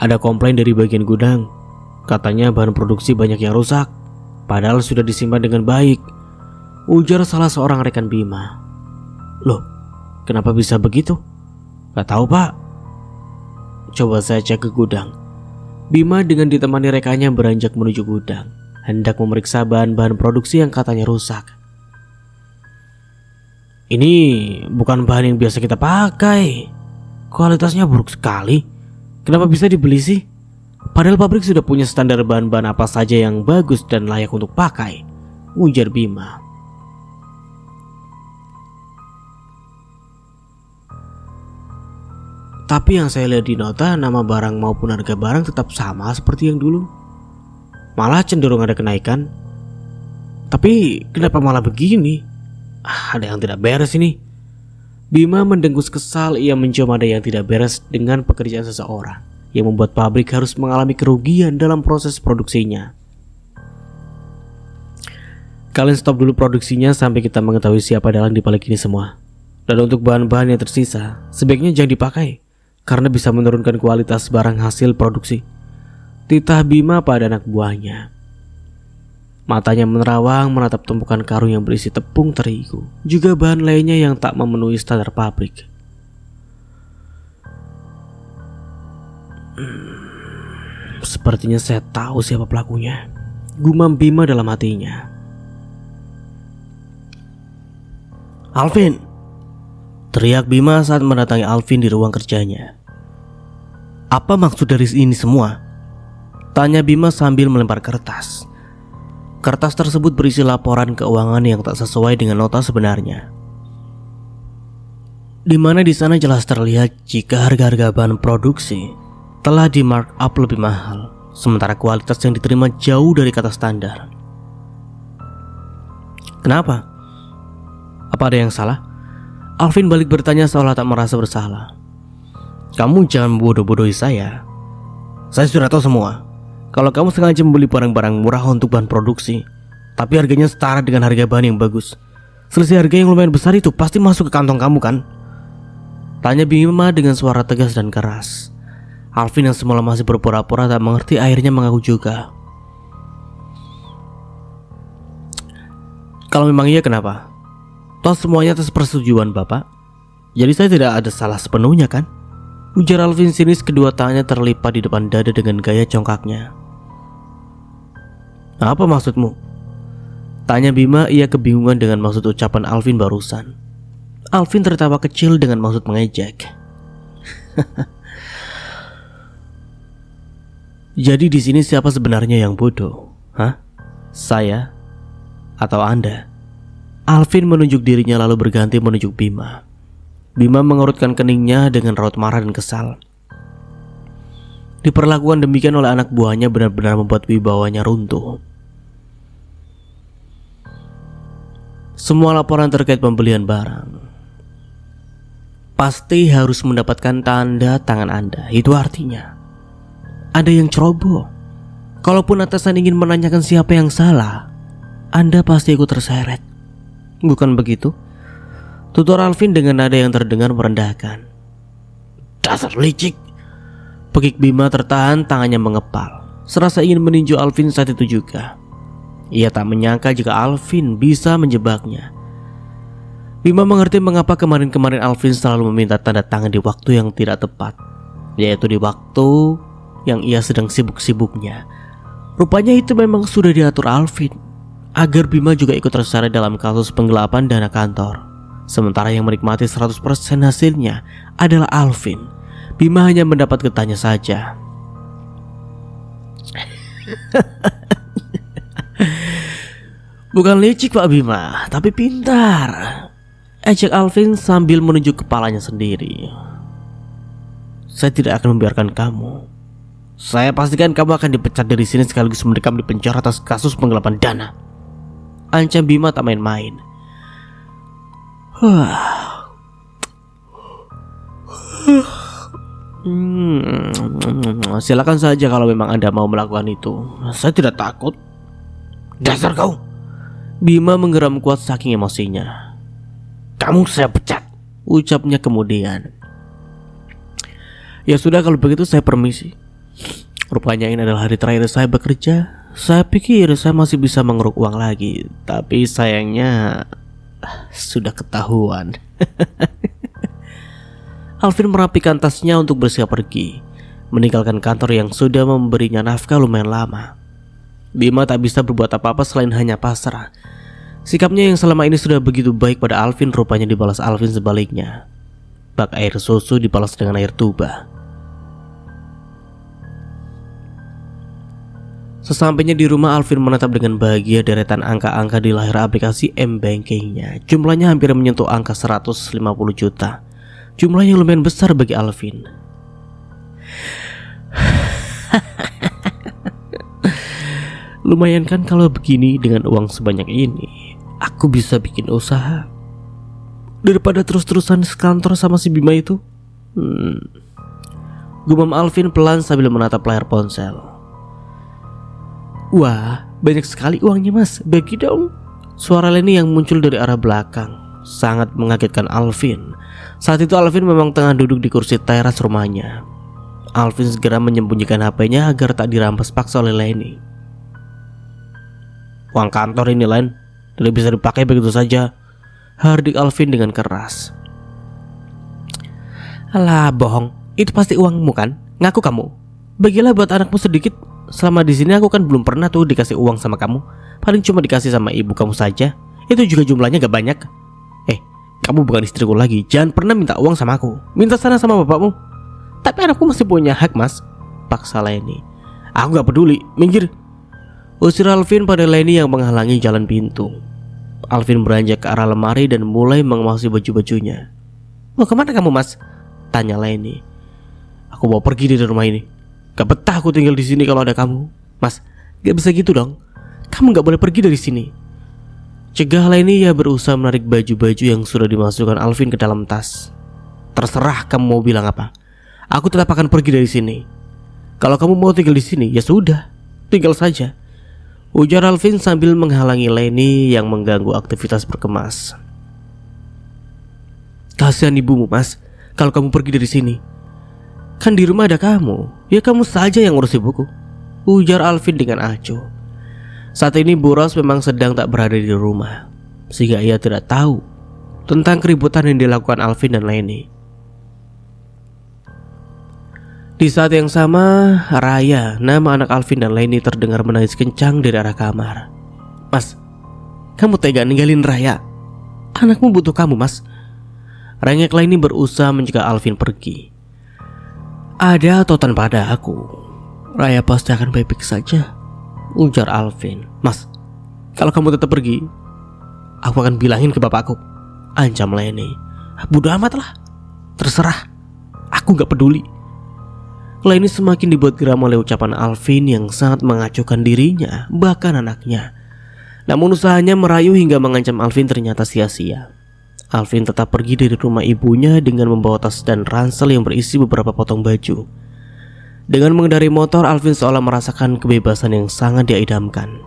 [SPEAKER 1] ada komplain dari bagian gudang. Katanya bahan produksi banyak yang rusak, padahal sudah disimpan dengan baik," ujar salah seorang rekan Bima. "Loh, kenapa bisa begitu?" "Gak tahu pak. Coba saya cek ke gudang." Bima dengan ditemani rekannya beranjak menuju gudang, hendak memeriksa bahan-bahan produksi yang katanya rusak. "Ini bukan bahan yang biasa kita pakai. Kualitasnya buruk sekali. Kenapa bisa dibeli sih? Padahal pabrik sudah punya standar bahan-bahan apa saja yang bagus dan layak untuk pakai," ujar Bima. "Tapi yang saya lihat di nota, nama barang maupun harga barang tetap sama seperti yang dulu. Malah cenderung ada kenaikan. Tapi kenapa malah begini? Ada yang tidak beres ini." Bima mendengus kesal. Ia mencium ada yang tidak beres dengan pekerjaan seseorang yang membuat pabrik harus mengalami kerugian dalam proses produksinya. "Kalian stop dulu produksinya sampai kita mengetahui siapa dalang di balik ini semua. Dan untuk bahan-bahan yang tersisa, sebaiknya jangan dipakai karena bisa menurunkan kualitas barang hasil produksi," titah Bima pada anak buahnya. Matanya menerawang menatap tumpukan karung yang berisi tepung terigu, juga bahan lainnya yang tak memenuhi standar pabrik. Sepertinya saya tahu siapa pelakunya, gumam Bima dalam hatinya. "Alvin!" teriak Bima saat mendatangi Alvin di ruang kerjanya. "Apa maksud dari ini semua?" tanya Bima sambil melempar kertas. Kertas tersebut berisi laporan keuangan yang tak sesuai dengan nota sebenarnya, di mana di sana jelas terlihat jika harga-harga bahan produksi telah di markup lebih mahal, sementara kualitas yang diterima jauh dari kata standar. "Kenapa? Apa ada yang salah?" Alvin balik bertanya seolah tak merasa bersalah. "Kamu jangan bodoh-bodohi saya. Saya sudah tahu semua. Kalau kamu sengaja membeli barang-barang murah untuk bahan produksi, tapi harganya setara dengan harga bahan yang bagus, selisih harga yang lumayan besar itu pasti masuk ke kantong kamu kan?" tanya Bima dengan suara tegas dan keras. Alvin yang semula masih berpura-pura tak mengerti akhirnya mengaku juga. "Kalau memang iya kenapa? Toh semuanya atas persetujuan Bapak. Jadi saya tidak ada salah sepenuhnya kan?" ujar Alvin sinis, kedua tangannya terlipat di depan dada dengan gaya congkaknya. "Apa maksudmu?" tanya Bima, ia kebingungan dengan maksud ucapan Alvin barusan. Alvin tertawa kecil dengan maksud mengejek. "Jadi di sini siapa sebenarnya yang bodoh? Hah? Saya atau Anda?" Alvin menunjuk dirinya lalu berganti menunjuk Bima. Bima mengerutkan keningnya dengan raut marah dan kesal. Diperlakukan demikian oleh anak buahnya benar-benar membuat wibawanya runtuh. Semua laporan terkait pembelian barang pasti harus mendapatkan tanda tangan Anda. Itu artinya ada yang ceroboh. Kalaupun atasan ingin menanyakan siapa yang salah, Anda pasti ikut terseret. Bukan begitu? Tutur Alvin dengan nada yang terdengar merendahkan. "Dasar licik!" pekik Bima tertahan, tangannya mengepal, serasa ingin meninju Alvin saat itu juga. Ia tak menyangka jika Alvin bisa menjebaknya. Bima mengerti mengapa kemarin-kemarin Alvin selalu meminta tanda tangan di waktu yang tidak tepat, yaitu di waktu yang ia sedang sibuk-sibuknya. Rupanya itu memang sudah diatur Alvin, agar Bima juga ikut terseret dalam kasus penggelapan dana kantor. Sementara yang menikmati 100% hasilnya adalah Alvin. Bima hanya mendapat getahnya saja. "Bukan licik Pak Bima, tapi pintar," ejek Alvin sambil menunjuk kepalanya sendiri. "Saya tidak akan membiarkan kamu. Saya pastikan kamu akan dipecat dari sini sekaligus mendekam di penjara atas kasus penggelapan dana," ancam Bima tak main-main. "Silakan saja kalau memang Anda mau melakukan itu. Saya tidak takut." "Dasar kau!" Bima menggeram kuat saking emosinya. "Kamu saya pecat," ucapnya kemudian. "Ya sudah kalau begitu saya permisi. Rupanya ini adalah hari terakhir saya bekerja. Saya pikir saya masih bisa mengeruk uang lagi, tapi sayangnya sudah ketahuan." Alvin merapikan tasnya untuk bersiap pergi, meninggalkan kantor yang sudah memberinya nafkah lumayan lama. Bima tak bisa berbuat apa-apa selain hanya pasrah. Sikapnya yang selama ini sudah begitu baik pada Alvin rupanya dibalas Alvin sebaliknya. Bak air susu dibalas dengan air tuba. Sesampainya di rumah, Alvin menatap dengan bahagia deretan angka-angka di layar aplikasi M-Bankingnya. Jumlahnya hampir menyentuh angka 150 juta. Jumlahnya lumayan besar bagi Alvin. Lumayan kan kalau begini, dengan uang sebanyak ini aku bisa bikin usaha daripada terus-terusan sekantor sama si Bima itu. Gumam Alvin pelan sambil menatap layar ponsel. "Wah, banyak sekali uangnya mas, bagi dong." Suara Leni yang muncul dari arah belakang sangat mengagetkan Alvin. Saat itu Alvin memang tengah duduk di kursi teras rumahnya. Alvin segera menyembunyikan HP-nya agar tak dirampas paksa oleh Leni. "Uang kantor ini Len, tidak bisa dipakai begitu saja," hardik Alvin dengan keras. "Alah bohong, itu pasti uangmu kan? Ngaku kamu," Bagilah buat anakmu sedikit. Selama di sini aku kan belum pernah tuh dikasih uang sama kamu. Paling cuma dikasih sama ibu kamu saja. Itu juga jumlahnya gak banyak. Kamu bukan istriku lagi. Jangan pernah minta uang sama aku. Minta sana sama bapakmu. Tapi anakku masih punya hak, Mas, paksa Leni. Aku gak peduli, minggir, usir Alvin pada Leni yang menghalangi jalan pintu. Alvin beranjak ke arah lemari dan mulai mengemasi baju-bajunya. Mau kemana kamu, Mas? Tanya Leni. Aku mau pergi dari rumah ini. Gak betah aku tinggal di sini kalau ada kamu. Mas, gak bisa gitu dong. Kamu gak boleh pergi dari sini. Cegah Leni. Ia berusaha menarik baju-baju yang sudah dimasukkan Alvin ke dalam tas. Terserah kamu mau bilang apa. Aku tetap akan pergi dari sini. Kalau kamu mau tinggal di sini, ya sudah, tinggal saja, ujar Alvin sambil menghalangi Leni yang mengganggu aktivitas berkemas. Kasihan ibumu, Mas, kalau kamu pergi dari sini. Kan di rumah ada kamu. Ya kamu saja yang ngurus ibuku, ujar Alvin dengan acuh. Saat ini Bu Ros memang sedang tak berada di rumah, sehingga ia tidak tahu tentang keributan yang dilakukan Alvin dan Leni. Di saat yang sama, Raya, nama anak Alvin dan Leni, terdengar menangis kencang dari arah kamar. Mas, kamu tega ninggalin Raya? Anakmu butuh kamu, Mas. Rengek Leni berusaha mencegah Alvin pergi. Ada atau tanpa ada aku, Raya pasti akan baik-baik saja, ujar Alvin. Mas, kalau kamu tetap pergi, aku akan bilangin ke bapakku, ancam Leni. Bodoh amat lah, terserah, aku gak peduli. Leni semakin dibuat geram oleh ucapan Alvin yang sangat mengacuhkan dirinya, bahkan anaknya. Namun usahanya merayu hingga mengancam Alvin ternyata sia-sia. Alvin tetap pergi dari rumah ibunya dengan membawa tas dan ransel yang berisi beberapa potong baju. Dengan mengendari motor, Alvin seolah merasakan kebebasan yang sangat dia idamkan.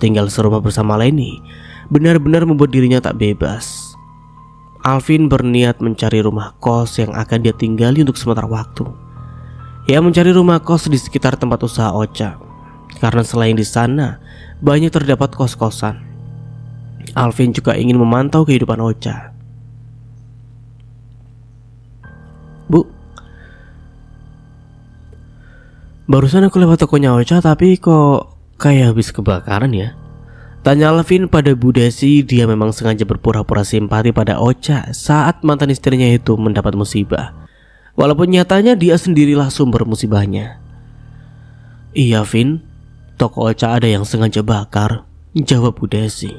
[SPEAKER 1] Tinggal serumah bersama Leni benar-benar membuat dirinya tak bebas. Alvin berniat mencari rumah kos yang akan dia tinggali untuk sementara waktu. Ia mencari rumah kos di sekitar tempat usaha Ocha, karena selain di sana banyak terdapat kos-kosan. Alvin juga ingin memantau kehidupan Ocha. Bu, barusan aku lewat tokonya Ocha, tapi kok kayak habis kebakaran ya? Tanya Alvin pada Bu Desi. Dia memang sengaja berpura-pura simpati pada Ocha saat mantan istrinya itu mendapat musibah, walaupun nyatanya dia sendirilah sumber musibahnya. Iya Vin, toko Ocha ada yang sengaja bakar, jawab Bu Desi.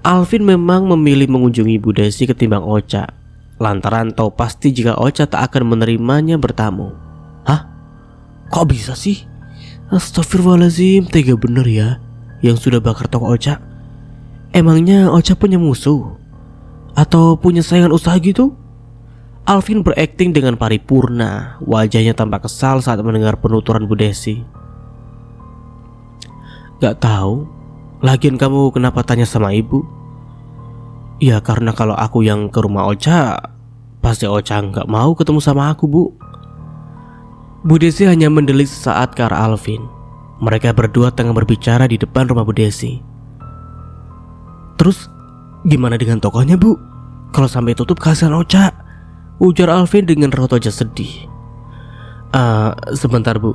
[SPEAKER 1] Alvin memang memilih mengunjungi Bu Desi ketimbang Ocha, lantaran tahu pasti jika Ocha tak akan menerimanya bertamu. Hah? Kok bisa sih? Astagfirullahaladzim, tega bener ya yang sudah bakar toko Ocha. Emangnya Ocha punya musuh? Atau punya saingan usaha gitu? Alvin berakting dengan paripurna. Wajahnya tampak kesal saat mendengar penuturan Bu Desi. Gak tahu. Lagian kamu kenapa tanya sama ibu? Ya karena kalau aku yang ke rumah Ocha, pasti Ocha gak mau ketemu sama aku, Bu. Bu Desi hanya mendelik sesaat ke arah Alvin. Mereka berdua tengah berbicara di depan rumah Bu Desi. Terus gimana dengan tokonya, Bu? Kalau sampai tutup kasihan Ocha, ujar Alvin dengan raut wajah sedih. Sebentar, Bu.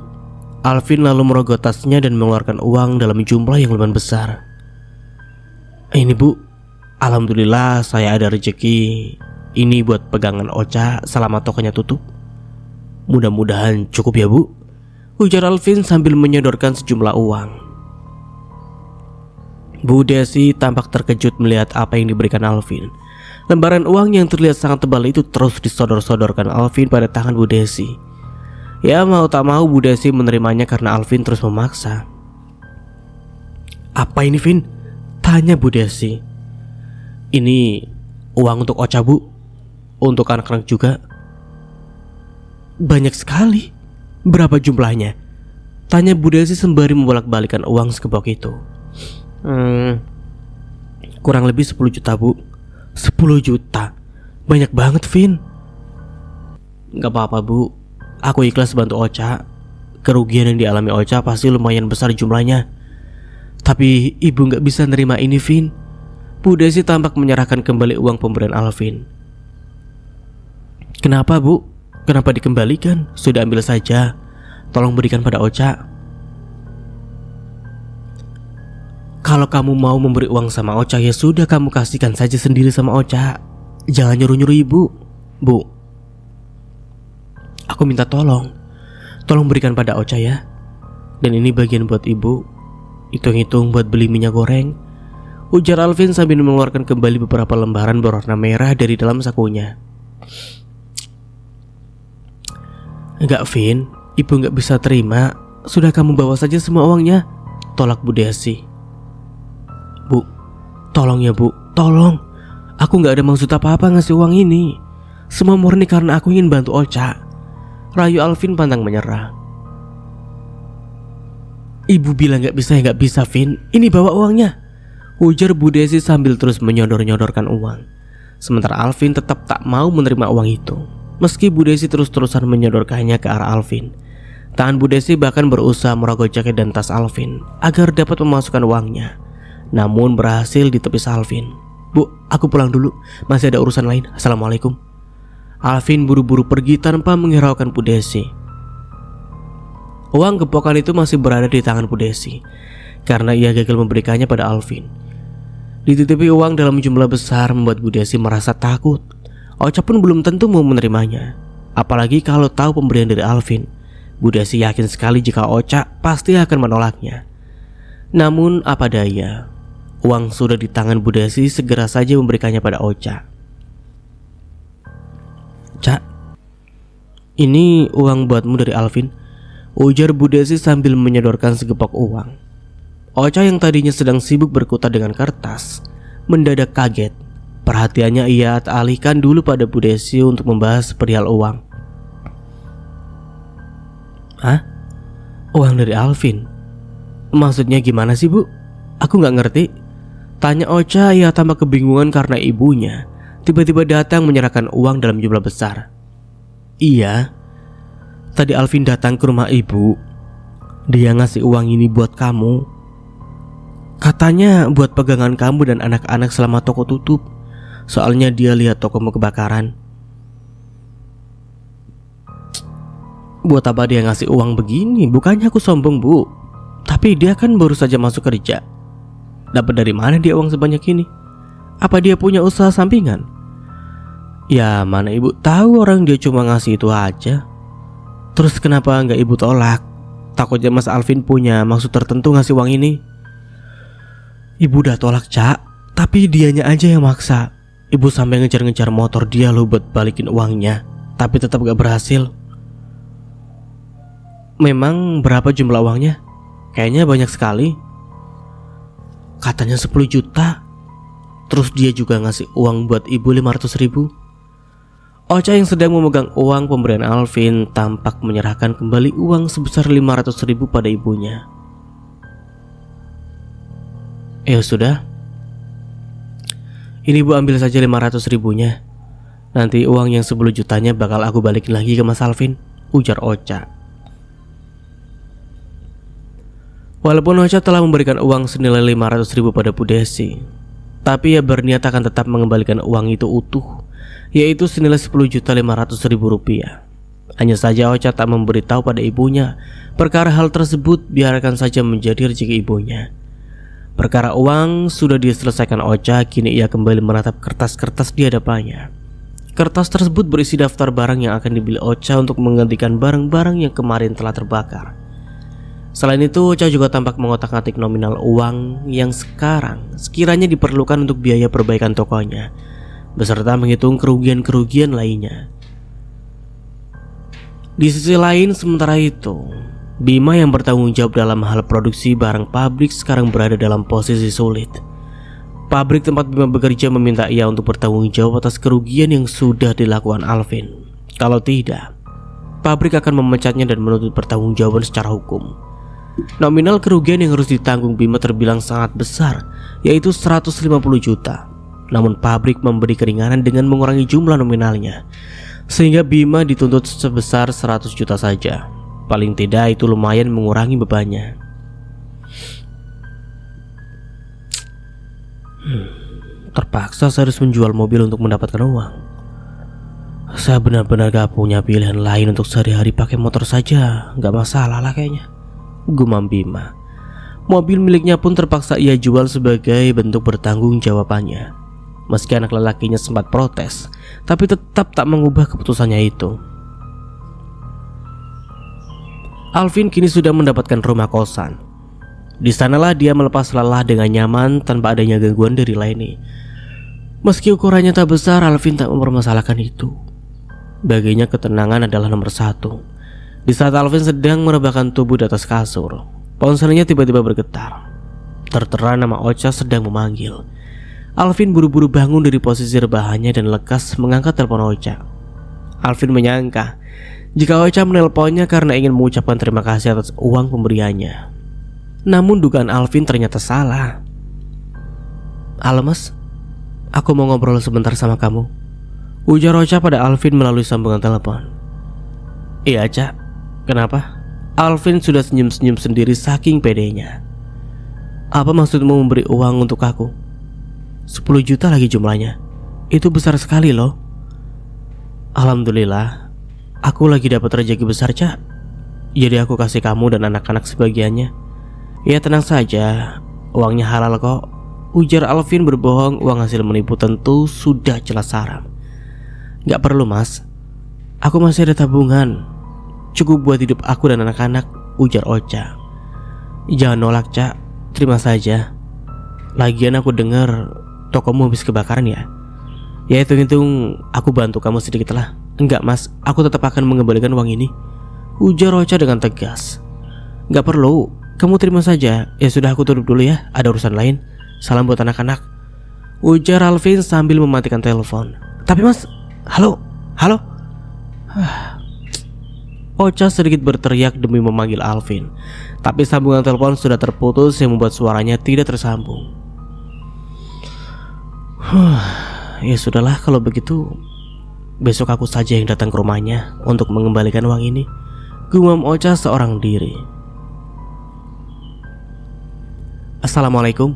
[SPEAKER 1] Alvin lalu merogoh tasnya dan mengeluarkan uang dalam jumlah yang lumayan besar. Ini Bu, alhamdulillah saya ada rezeki. Ini buat pegangan Ocha selama tokonya tutup. Mudah-mudahan cukup ya Bu, ujar Alvin sambil menyodorkan sejumlah uang. Bu Desi tampak terkejut melihat apa yang diberikan Alvin. Lembaran uang yang terlihat sangat tebal itu terus disodor-sodorkan Alvin pada tangan Bu Desi. Ya mau tak mau Bu Desi menerimanya karena Alvin terus memaksa. Apa ini Vin? Tanya Bu Desi. Ini uang untuk Ocha Bu, untuk anak-anak juga. Banyak sekali. Berapa jumlahnya? Tanya Bu Desi sembari membolak-balikan uang sekepok itu. Kurang lebih 10 juta Bu. 10 juta? Banyak banget Vin. Gak apa-apa Bu, aku ikhlas bantu Ocha. Kerugian yang dialami Ocha pasti lumayan besar jumlahnya. Tapi ibu gak bisa nerima ini Vin. Bu Desi tampak menyerahkan kembali uang pemberian Alvin. Kenapa Bu? Kenapa dikembalikan? Sudah ambil saja. Tolong berikan pada Ocha. Kalau kamu mau memberi uang sama Ocha, ya sudah, kamu kasihkan saja sendiri sama Ocha. Jangan nyuruh-nyuruh ibu. Bu, aku minta tolong. Tolong berikan pada Ocha ya. Dan ini bagian buat ibu. Hitung-hitung buat beli minyak goreng, ujar Alvin sambil mengeluarkan kembali beberapa lembaran berwarna merah dari dalam sakunya. Enggak, Vin, ibu enggak bisa terima. Sudah, kamu bawa saja semua uangnya, tolak Bu Desi. Bu, tolong ya Bu, tolong. Aku enggak ada maksud apa-apa ngasih uang ini. Semua murni karena aku ingin bantu Ocha, rayu Alvin pantang menyerah. Ibu bilang gak bisa ya gak bisa, Vin. Ini bawa uangnya, ujar Bu Desi sambil terus menyodor-nyodorkan uang. Sementara Alvin tetap tak mau menerima uang itu, meski Bu Desi terus-terusan menyodorkannya ke arah Alvin. Tangan Bu Desi bahkan berusaha merogoh jaket dan tas Alvin agar dapat memasukkan uangnya, namun berhasil ditepis Alvin. Bu, aku pulang dulu, masih ada urusan lain. Assalamualaikum. Alvin buru-buru pergi tanpa menghiraukan Bu Desi. Uang gepokan itu masih berada di tangan Bu Desi karena ia gagal memberikannya pada Alvin. Dititipi uang dalam jumlah besar membuat Bu Desi merasa takut. Ocha pun belum tentu mau menerimanya, apalagi kalau tahu pemberian dari Alvin. Bu Desi yakin sekali jika Ocha pasti akan menolaknya. Namun apa daya, uang sudah di tangan Bu Desi, segera saja memberikannya pada Ocha. Cak, ini uang buatmu dari Alvin, ujar Bu Desi sambil menyodorkan segepok uang. Ocha yang tadinya sedang sibuk berkutat dengan kertas mendadak kaget. Perhatiannya ia alihkan dulu pada Bu Desi untuk membahas perihal uang. Hah? Uang dari Alvin? Maksudnya gimana sih, Bu? Aku gak ngerti, tanya Ocha. Ia tambah kebingungan karena ibunya tiba-tiba datang menyerahkan uang dalam jumlah besar. Iya, tadi Alvin datang ke rumah ibu. Dia ngasih uang ini buat kamu. Katanya buat pegangan kamu dan anak-anak selama toko tutup. Soalnya dia lihat tokomu kebakaran. Buat apa dia ngasih uang begini? Bukannya aku sombong, Bu, tapi dia kan baru saja masuk kerja. Dapat dari mana dia uang sebanyak ini? Apa dia punya usaha sampingan? Ya mana ibu tahu, orang dia cuma ngasih itu aja. Terus kenapa nggak ibu tolak? Takutnya Mas Alvin punya maksud tertentu ngasih uang ini. Ibu udah tolak, Cak, tapi dianya aja yang maksa. Ibu sampai ngejar-ngejar motor dia loh buat balikin uangnya, tapi tetap gak berhasil. Memang berapa jumlah uangnya? Kayaknya banyak sekali. Katanya 10 juta. Terus dia juga ngasih uang buat ibu 500.000. Ocha yang sedang memegang uang pemberian Alvin tampak menyerahkan kembali uang sebesar 500.000 pada ibunya. Ya sudah, ini ibu ambil saja 500.000-nya. Nanti uang yang 10 jutanya bakal aku balikin lagi ke Mas Alvin, ujar Ocha. Walaupun Ocha telah memberikan uang senilai 500.000 pada Bu Desi, tapi ia berniat akan tetap mengembalikan uang itu utuh, yaitu senilai 10.500.000 rupiah. Hanya saja Ocha tak memberitahu pada ibunya perkara hal tersebut, biarkan saja menjadi rezeki ibunya. Perkara uang sudah diselesaikan Ocha, kini ia kembali menatap kertas-kertas di hadapannya. Kertas tersebut berisi daftar barang yang akan dibeli Ocha untuk menggantikan barang-barang yang kemarin telah terbakar. Selain itu, Ocha juga tampak mengotak-atik nominal uang yang sekarang sekiranya diperlukan untuk biaya perbaikan tokonya, beserta menghitung kerugian-kerugian lainnya. Di sisi lain, sementara itu, Bima yang bertanggung jawab dalam hal produksi barang pabrik sekarang berada dalam posisi sulit. Pabrik tempat Bima bekerja meminta ia untuk bertanggung jawab atas kerugian yang sudah dilakukan Alvin. Kalau tidak, pabrik akan memecatnya dan menuntut pertanggungjawaban secara hukum. Nominal kerugian yang harus ditanggung Bima terbilang sangat besar, yaitu 150 juta. Namun pabrik memberi keringanan dengan mengurangi jumlah nominalnya, sehingga Bima dituntut sebesar 100 juta saja. Paling tidak itu lumayan mengurangi bebannya. Terpaksa saya harus menjual mobil untuk mendapatkan uang. Saya benar-benar gak punya pilihan lain untuk sehari-hari pakai motor saja. Gak masalah lah kayaknya, gumam Bima. Mobil miliknya pun terpaksa ia jual sebagai bentuk bertanggung jawabannya. Meski anak lelakinya sempat protes, tapi tetap tak mengubah keputusannya itu. Alvin kini sudah mendapatkan rumah kosan. Di sanalah dia melepas lelah dengan nyaman tanpa adanya gangguan dari Leni. Meski ukurannya tak besar, Alvin tak mempermasalahkan itu. Baginya ketenangan adalah nomor satu. Di saat Alvin sedang merebahkan tubuh di atas kasur, ponselnya tiba-tiba bergetar. Tertera nama Ocha sedang memanggil. Alvin buru-buru bangun dari posisi rebahannya dan lekas mengangkat telepon Ocha. Alvin menyangka jika Ocha menelponnya karena ingin mengucapkan terima kasih atas uang pemberiannya. Namun dugaan Alvin ternyata salah. "Halo mas, aku mau ngobrol sebentar sama kamu," ujar Ocha pada Alvin melalui sambungan telepon. "Iya Cak, kenapa?" Alvin sudah senyum-senyum sendiri saking pedenya. "Apa maksudmu memberi uang untuk aku? 10 juta lagi jumlahnya. Itu besar sekali loh." "Alhamdulillah, aku lagi dapat rezeki besar Cak. Jadi aku kasih kamu dan anak-anak sebagiannya. Ya tenang saja, uangnya halal kok," ujar Alvin berbohong. Uang hasil menipu tentu sudah jelas haram. "Gak perlu mas, aku masih ada tabungan. Cukup buat hidup aku dan anak-anak," ujar Ocha. "Jangan nolak Cak, terima saja. Lagian aku dengar tokomu habis kebakaran ya. Ya hitung-hitung aku bantu kamu sedikit lah." "Enggak mas, aku tetap akan mengembalikan uang ini," ujar Ocha dengan tegas. "Gak perlu, kamu terima saja. Ya sudah, aku tutup dulu ya, ada urusan lain. Salam buat anak-anak," ujar Alvin sambil mematikan telepon. "Tapi mas, halo. Ocha sedikit berteriak demi memanggil Alvin, tapi sambungan telepon sudah terputus yang membuat suaranya tidak tersambung. Ya sudahlah kalau begitu, besok aku saja yang datang ke rumahnya untuk mengembalikan uang ini, gumam Ocha seorang diri. "Assalamualaikum,"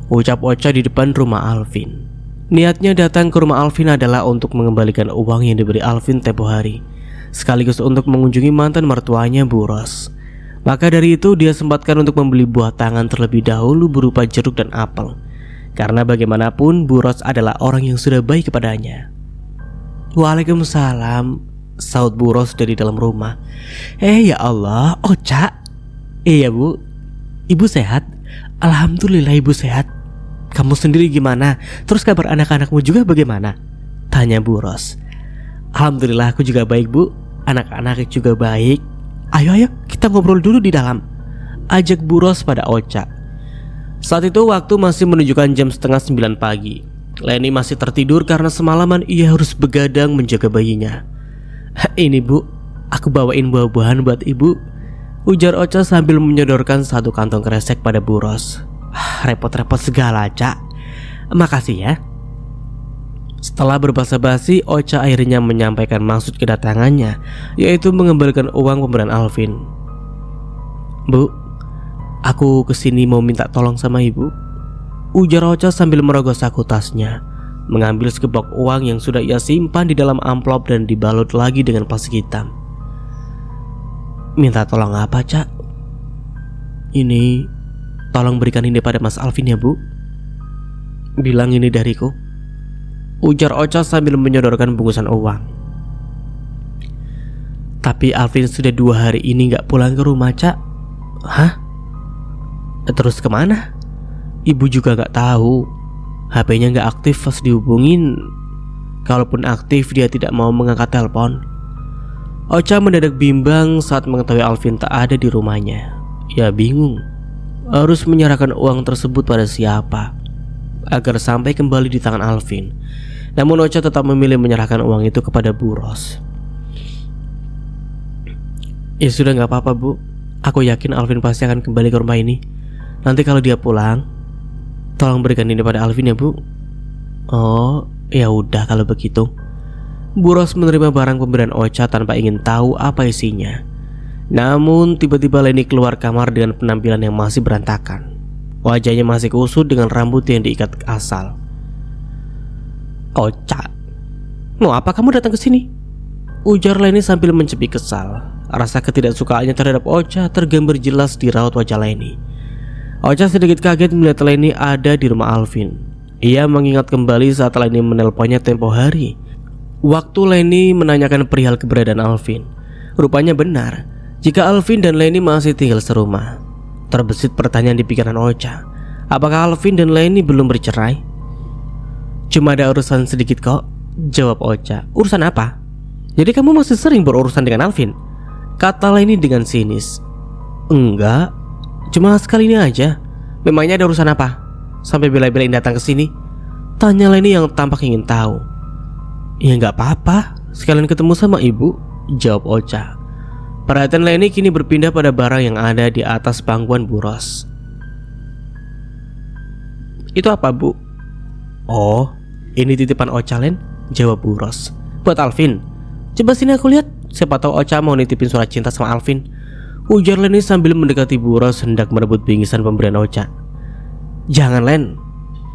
[SPEAKER 1] ucap Ocha di depan rumah Alvin. Niatnya datang ke rumah Alvin adalah untuk mengembalikan uang yang diberi Alvin tempo hari, sekaligus untuk mengunjungi mantan mertuanya Bu Ros. Maka dari itu dia sempatkan untuk membeli buah tangan terlebih dahulu berupa jeruk dan apel, karena bagaimanapun Bu Ros adalah orang yang sudah baik kepadanya. "Waalaikumsalam," saut Bu Ros dari dalam rumah. Ya Allah, Ocha." "Iya Bu, Ibu sehat?" "Alhamdulillah Ibu sehat. Kamu sendiri gimana? Terus kabar anak-anakmu juga bagaimana?" tanya Bu Ros. "Alhamdulillah aku juga baik Bu, anak-anak juga baik. Ayo kita ngobrol dulu di dalam," ajak Bu Ros pada Ocha. Saat itu waktu masih menunjukkan jam 8:30 pagi. Leni masih tertidur karena semalaman ia harus begadang menjaga bayinya. "Ini Bu, aku bawain buah-buahan buat Ibu," ujar Ocha sambil menyodorkan satu kantong kresek pada Bu Ros. "Repot-repot segala Cak, makasih ya." Setelah berbasa-basi, Ocha akhirnya menyampaikan maksud kedatangannya, yaitu mengembalikan uang pemberian Alvin. "Bu, aku kesini mau minta tolong sama Ibu," ujar Ocha sambil merogoh saku tasnya, mengambil sekepok uang yang sudah ia simpan di dalam amplop dan dibalut lagi dengan plastik hitam. "Minta tolong apa Cak?" "Ini, tolong berikan ini pada Mas Alvin ya Bu. Bilang ini dariku," ujar Ocha sambil menyodorkan bungkusan uang. "Tapi Alvin sudah 2 hari ini gak pulang ke rumah Cak." "Hah? Terus kemana?" "Ibu juga gak tahu. HP-nya gak aktif pas dihubungin. Kalaupun aktif dia tidak mau mengangkat telepon." Ocha mendadak bimbang saat mengetahui Alvin tak ada di rumahnya. Ia bingung harus menyerahkan uang tersebut pada siapa agar sampai kembali di tangan Alvin. Namun Ocha tetap memilih menyerahkan uang itu kepada Bu Ros. "Ya sudah gak apa-apa Bu, aku yakin Alvin pasti akan kembali ke rumah ini. Nanti kalau dia pulang, tolong berikan ini pada Alvin ya Bu." "Oh, ya udah kalau begitu." Bu Ros menerima barang pemberian Ocha tanpa ingin tahu apa isinya. Namun tiba-tiba Leni keluar kamar dengan penampilan yang masih berantakan. Wajahnya masih kusut dengan rambut yang diikat asal. "Ocha, "No, apa kamu datang ke sini?" ujar Leni sambil mencepik kesal. Rasa ketidaksukaannya terhadap Ocha tergambar jelas di raut wajah Leni. Ocha sedikit kaget melihat Leni ada di rumah Alvin. Ia mengingat kembali saat Leni menelponnya tempo hari, waktu Leni menanyakan perihal keberadaan Alvin. Rupanya benar, jika Alvin dan Leni masih tinggal serumah. Terbesit pertanyaan di pikiran Ocha, apakah Alvin dan Leni belum bercerai? "Cuma ada urusan sedikit kok," jawab Ocha. "Urusan apa?" "Jadi kamu masih sering berurusan dengan Alvin?" kata Leni dengan sinis. "Enggak, cuma sekali ini aja." "Memangnya ada urusan apa? Sampai bela-belain datang ke sini?" tanya Leni yang tampak ingin tahu. "Ya nggak apa-apa, sekalian ketemu sama ibu," jawab Ocha. Perhatian Leni kini berpindah pada barang yang ada di atas pangkuan Bu Ros. "Itu apa, Bu?" "Oh, ini titipan Ocha, Len," jawab Bu Ros. "Buat Alvin. Coba sini aku lihat, siapa tahu Ocha mau nitipin surat cinta sama Alvin," ujar Leni sambil mendekati Bu Ros hendak merebut bingkisan pemberian Ocha. "Jangan, Len.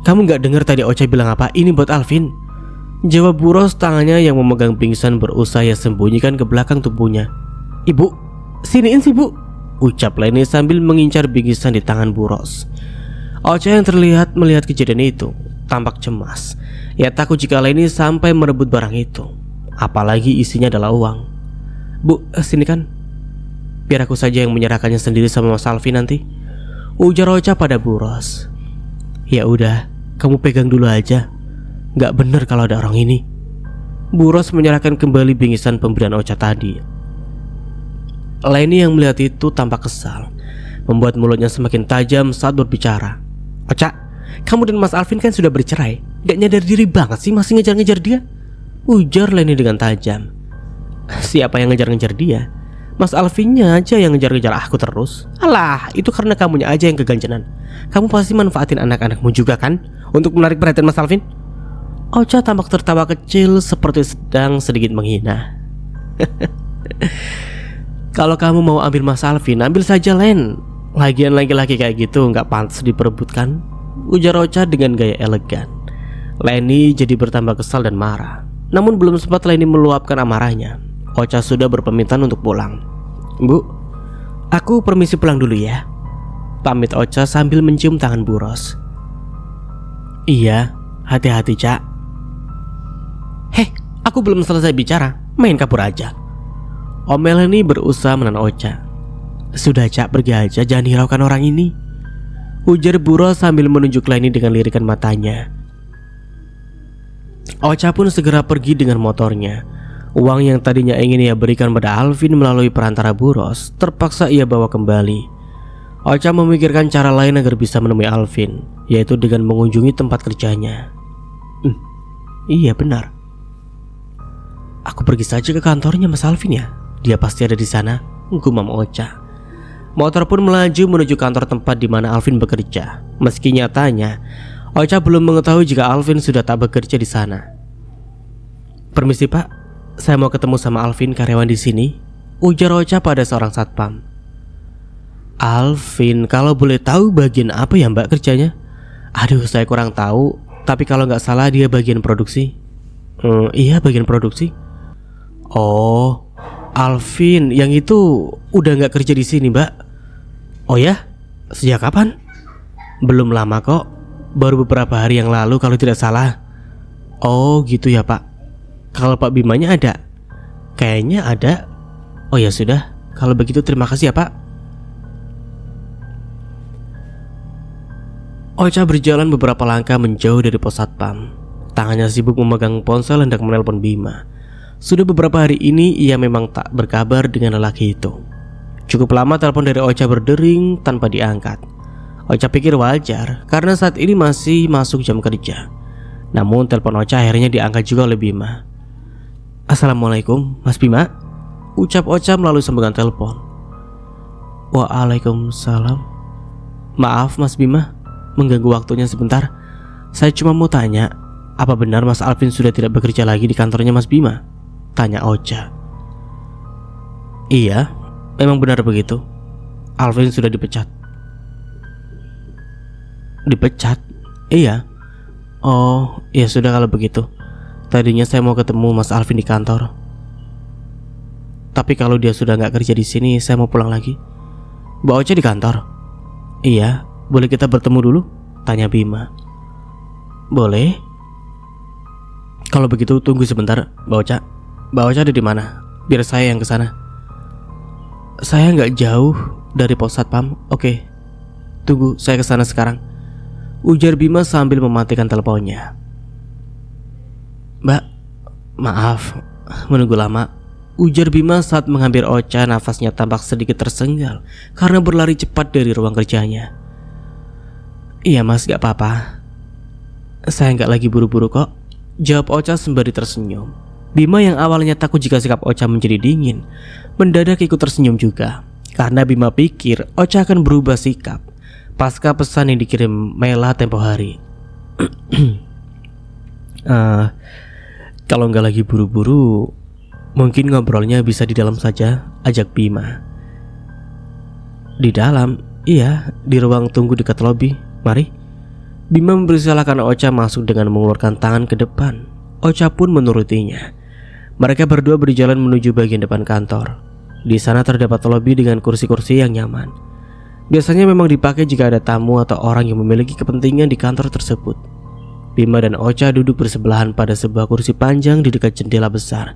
[SPEAKER 1] Kamu gak dengar tadi Ocha bilang apa? Ini buat Alvin," jawab Bu Ros, tangannya yang memegang bingkisan berusaha sembunyikan ke belakang tubuhnya. "Ibu, siniin sih, Bu," ucap Leni sambil mengincar bingkisan di tangan Bu Ros. Ocha yang terlihat melihat kejadian itu tampak cemas. Ia takut jika Leni sampai merebut barang itu, apalagi isinya adalah uang. "Bu, sini kan. Biar aku saja yang menyerahkannya sendiri sama Mas Alvin nanti," ujar Ocha pada Bu Ros. "Ya udah, kamu pegang dulu aja. Gak bener kalau ada orang ini." Bu Ros menyerahkan kembali bingkisan pemberian Ocha tadi. Leni yang melihat itu tampak kesal, membuat mulutnya semakin tajam saat berbicara. "Ocha, kamu dan Mas Alvin kan sudah bercerai. Gak nyadar diri banget sih masih ngejar-ngejar dia," ujar Leni dengan tajam. "Siapa yang ngejar-ngejar dia? Mas Alvinnya aja yang ngejar-ngejar aku terus." "Alah, itu karena kamunya aja yang keganjenan. Kamu pasti manfaatin anak-anakmu juga kan untuk menarik perhatian Mas Alvin?" Ocha tampak tertawa kecil seperti sedang sedikit menghina. "Kalau kamu mau ambil Mas Alvin, ambil saja, Len. Lagian laki-laki kayak gitu nggak pantas diperebutkan," ujar Ocha dengan gaya elegan. Leni jadi bertambah kesal dan marah. Namun belum sempat Leni meluapkan amarahnya, Ocha sudah berpamitan untuk pulang. "Bu, aku permisi pulang dulu ya," pamit Ocha sambil mencium tangan Bu Ros. "Iya, hati-hati, Cak." "Heh, aku belum selesai bicara, main kabur aja," omel Leni berusaha menahan Ocha. "Sudah, Cak, pergi aja, jangan hiraukan orang ini," ujar Bu Ros sambil menunjuk Leni dengan lirikan matanya. Ocha pun segera pergi dengan motornya. Uang yang tadinya ingin ia berikan pada Alvin melalui perantara Bu Ros terpaksa ia bawa kembali. Ocha memikirkan cara lain agar bisa menemui Alvin, yaitu dengan mengunjungi tempat kerjanya. Iya benar. Aku pergi saja ke kantornya Mas Alvin ya. Dia pasti ada di sana, gumam Ocha. Motor pun melaju menuju kantor tempat di mana Alvin bekerja. Meski nyatanya Ocha belum mengetahui jika Alvin sudah tak bekerja di sana. "Permisi Pak, saya mau ketemu sama Alvin, karyawan di sini," ujar Ocha pada seorang satpam. "Alvin, kalau boleh tahu bagian apa ya Mbak kerjanya?" "Aduh, saya kurang tahu, tapi kalau nggak salah dia bagian produksi." Iya, bagian produksi." "Oh, Alvin yang itu udah nggak kerja di sini Mbak." "Oh ya? Sejak kapan?" "Belum lama kok, baru beberapa hari yang lalu kalau tidak salah." "Oh gitu ya Pak. Kalau Pak Bimanya ada?" "Kayaknya ada." "Oh ya sudah, kalau begitu terima kasih ya Pak." Ocha berjalan beberapa langkah menjauh dari pos satpam. Tangannya sibuk memegang ponsel hendak menelpon Bima. Sudah beberapa hari ini ia memang tak berkabar dengan lelaki itu. Cukup lama telepon dari Ocha berdering tanpa diangkat. Ocha pikir wajar karena saat ini masih masuk jam kerja. Namun telepon Ocha akhirnya diangkat juga oleh Bima. "Assalamualaikum Mas Bima," ucap Ocha melalui sambungan telepon. "Waalaikumsalam. Maaf Mas Bima, mengganggu waktunya sebentar. Saya cuma mau tanya, apa benar Mas Alvin sudah tidak bekerja lagi di kantornya Mas Bima?" tanya Ocha. "Iya, memang benar begitu. Alvin sudah dipecat." "Dipecat?" "Iya." "Oh, ya sudah kalau begitu. Tadinya saya mau ketemu Mas Alvin di kantor. Tapi kalau dia sudah nggak kerja di sini, saya mau pulang lagi. Mbak Ocha di kantor? Iya, boleh kita bertemu dulu? Tanya Bima. Boleh. Kalau begitu tunggu sebentar, Mbak Ocha. Mbak Ocha ada di mana? Biar saya yang kesana. Saya nggak jauh dari pos satpam. Oke, tunggu, saya kesana sekarang, ujar Bima sambil mematikan teleponnya. Mbak, maaf menunggu lama, ujar Bima saat mengambil Ocha. Nafasnya tampak sedikit tersenggal karena berlari cepat dari ruang kerjanya. Iya mas, gak apa-apa, saya gak lagi buru-buru kok, jawab Ocha sembari tersenyum. Bima yang awalnya takut jika sikap Ocha menjadi dingin, mendadak ikut tersenyum juga, karena Bima pikir Ocha akan berubah sikap pasca pesan yang dikirim Mela tempo hari. Kalau nggak lagi buru-buru, mungkin ngobrolnya bisa di dalam saja, ajak Bima. Di dalam? Iya, di ruang tunggu dekat lobi. Mari. Bima mempersilahkan Ocha masuk dengan mengeluarkan tangan ke depan. Ocha pun menurutinya. Mereka berdua berjalan menuju bagian depan kantor. Di sana terdapat lobi dengan kursi-kursi yang nyaman. Biasanya memang dipakai jika ada tamu atau orang yang memiliki kepentingan di kantor tersebut. Bima dan Ocha duduk bersebelahan pada sebuah kursi panjang di dekat jendela besar.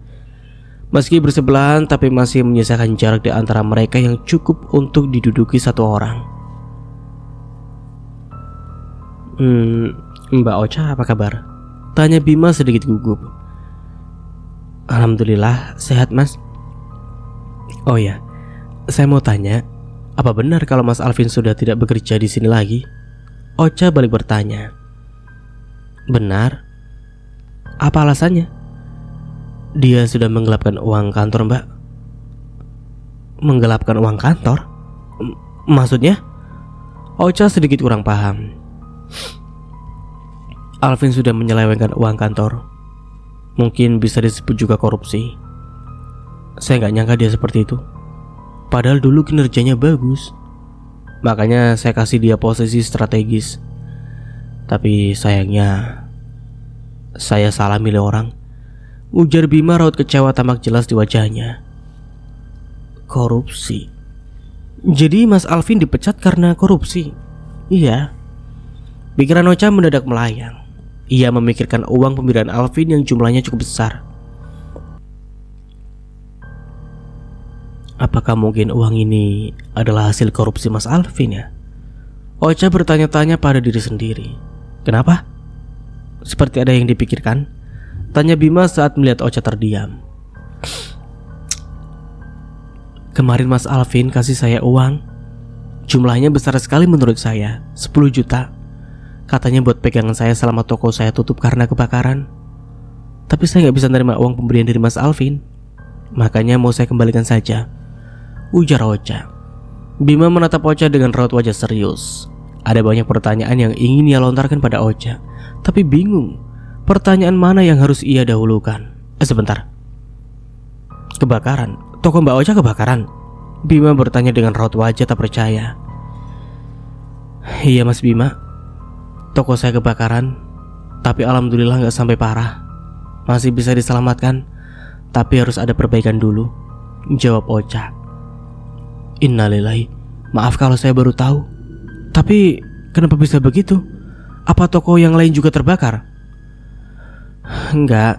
[SPEAKER 1] Meski bersebelahan, tapi masih menyisakan jarak di antara mereka yang cukup untuk diduduki satu orang. Mbak Ocha apa kabar? Tanya Bima sedikit gugup. Alhamdulillah, sehat mas. Oh ya, saya mau tanya, apa benar kalau Mas Alvin sudah tidak bekerja di sini lagi? Ocha balik bertanya. Benar. Apa alasannya? Dia sudah menggelapkan uang kantor mbak. Menggelapkan uang kantor? Maksudnya? Ocha sedikit kurang paham. Alvin sudah menyelewengkan uang kantor. Mungkin bisa disebut juga korupsi. Saya nggak nyangka dia seperti itu. Padahal dulu kinerjanya bagus. Makanya saya kasih dia posisi strategis. Tapi sayangnya saya salah milih orang, ujar Bima. Raut kecewa tampak jelas di wajahnya. Korupsi? Jadi Mas Alvin dipecat karena korupsi? Iya. Pikiran Ocha mendadak melayang. Ia memikirkan uang pemberian Alvin yang jumlahnya cukup besar. Apakah mungkin uang ini adalah hasil korupsi Mas Alvin ya? Ocha bertanya-tanya pada diri sendiri. Kenapa? Seperti ada yang dipikirkan, tanya Bima saat melihat Ocha terdiam. Kemarin Mas Alvin kasih saya uang. Jumlahnya besar sekali menurut saya, 10 juta. Katanya buat pegangan saya selama toko saya tutup karena kebakaran. Tapi saya gak bisa menerima uang pemberian dari Mas Alvin. Makanya mau saya kembalikan saja, ujar Ocha. Bima menatap Ocha dengan raut wajah serius. Ada banyak pertanyaan yang ingin ia lontarkan pada Ocha, tapi bingung pertanyaan mana yang harus ia dahulukan. Sebentar. Kebakaran? Toko Mbak Ocha kebakaran? Bima bertanya dengan raut wajah tak percaya. Iya Mas Bima, toko saya kebakaran. Tapi alhamdulillah gak sampai parah. Masih bisa diselamatkan. Tapi harus ada perbaikan dulu, jawab Ocha. Innalillahi, maaf kalau saya baru tahu. Tapi kenapa bisa begitu? Apa toko yang lain juga terbakar? Enggak,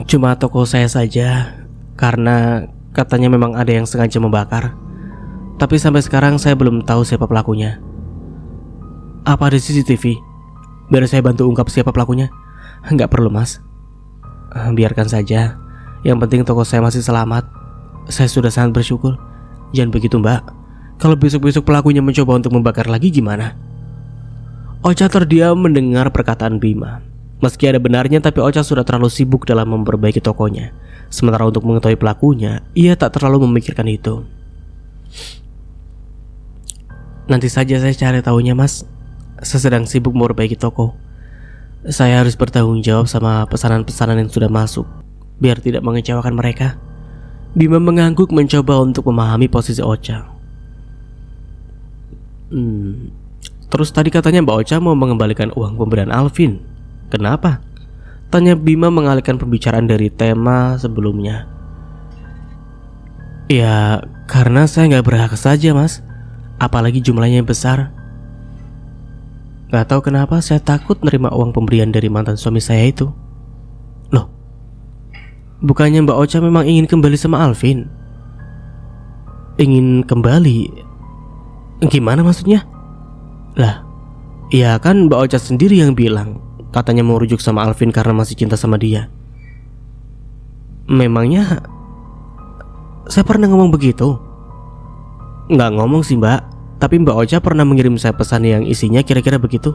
[SPEAKER 1] cuma toko saya saja. Karena katanya memang ada yang sengaja membakar. Tapi sampai sekarang saya belum tahu siapa pelakunya. Apa ada CCTV? Biar saya bantu ungkap siapa pelakunya. Enggak perlu mas, biarkan saja. Yang penting toko saya masih selamat. Saya sudah sangat bersyukur. Jangan begitu mbak. Kalau besok-besok pelakunya mencoba untuk membakar lagi gimana? Ocha terdiam mendengar perkataan Bima. Meski ada benarnya, tapi Ocha sudah terlalu sibuk dalam memperbaiki tokonya. Sementara untuk mengetahui pelakunya, ia tak terlalu memikirkan itu. Nanti saja saya cari tahunya mas. Saya sedang sibuk memperbaiki toko. Saya harus bertanggung jawab sama pesanan-pesanan yang sudah masuk, biar tidak mengecewakan mereka. Bima mengangguk mencoba untuk memahami posisi Ocha. Terus tadi katanya Mbak Ocha mau mengembalikan uang pemberian Alvin. Kenapa? Tanya Bima mengalihkan pembicaraan dari tema sebelumnya. Ya, karena saya nggak berhak saja, Mas. Apalagi jumlahnya yang besar. Gak tahu kenapa saya takut nerima uang pemberian dari mantan suami saya itu. Loh, bukannya Mbak Ocha memang ingin kembali sama Alvin? Ingin kembali? Gimana maksudnya? Lah, ya kan Mbak Ocha sendiri yang bilang katanya mau rujuk sama Alvin karena masih cinta sama dia. Memangnya saya pernah ngomong begitu? Nggak ngomong sih Mbak, tapi Mbak Ocha pernah mengirim saya pesan yang isinya kira-kira begitu.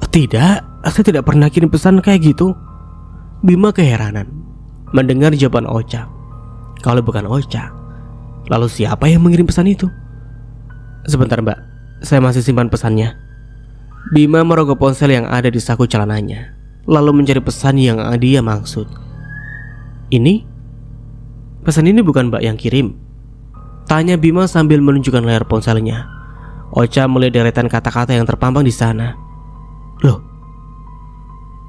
[SPEAKER 1] Tidak, saya tidak pernah kirim pesan kayak gitu. Bima keheranan mendengar jawaban Ocha. Kalau bukan Ocha, lalu siapa yang mengirim pesan itu? Sebentar Mbak, saya masih simpan pesannya. Bima merogoh ponsel yang ada di saku celananya, lalu mencari pesan yang dia maksud. Ini? Pesan ini bukan Mbak yang kirim? Tanya Bima sambil menunjukkan layar ponselnya. Ocha melihat deretan kata-kata yang terpampang di sana. Loh,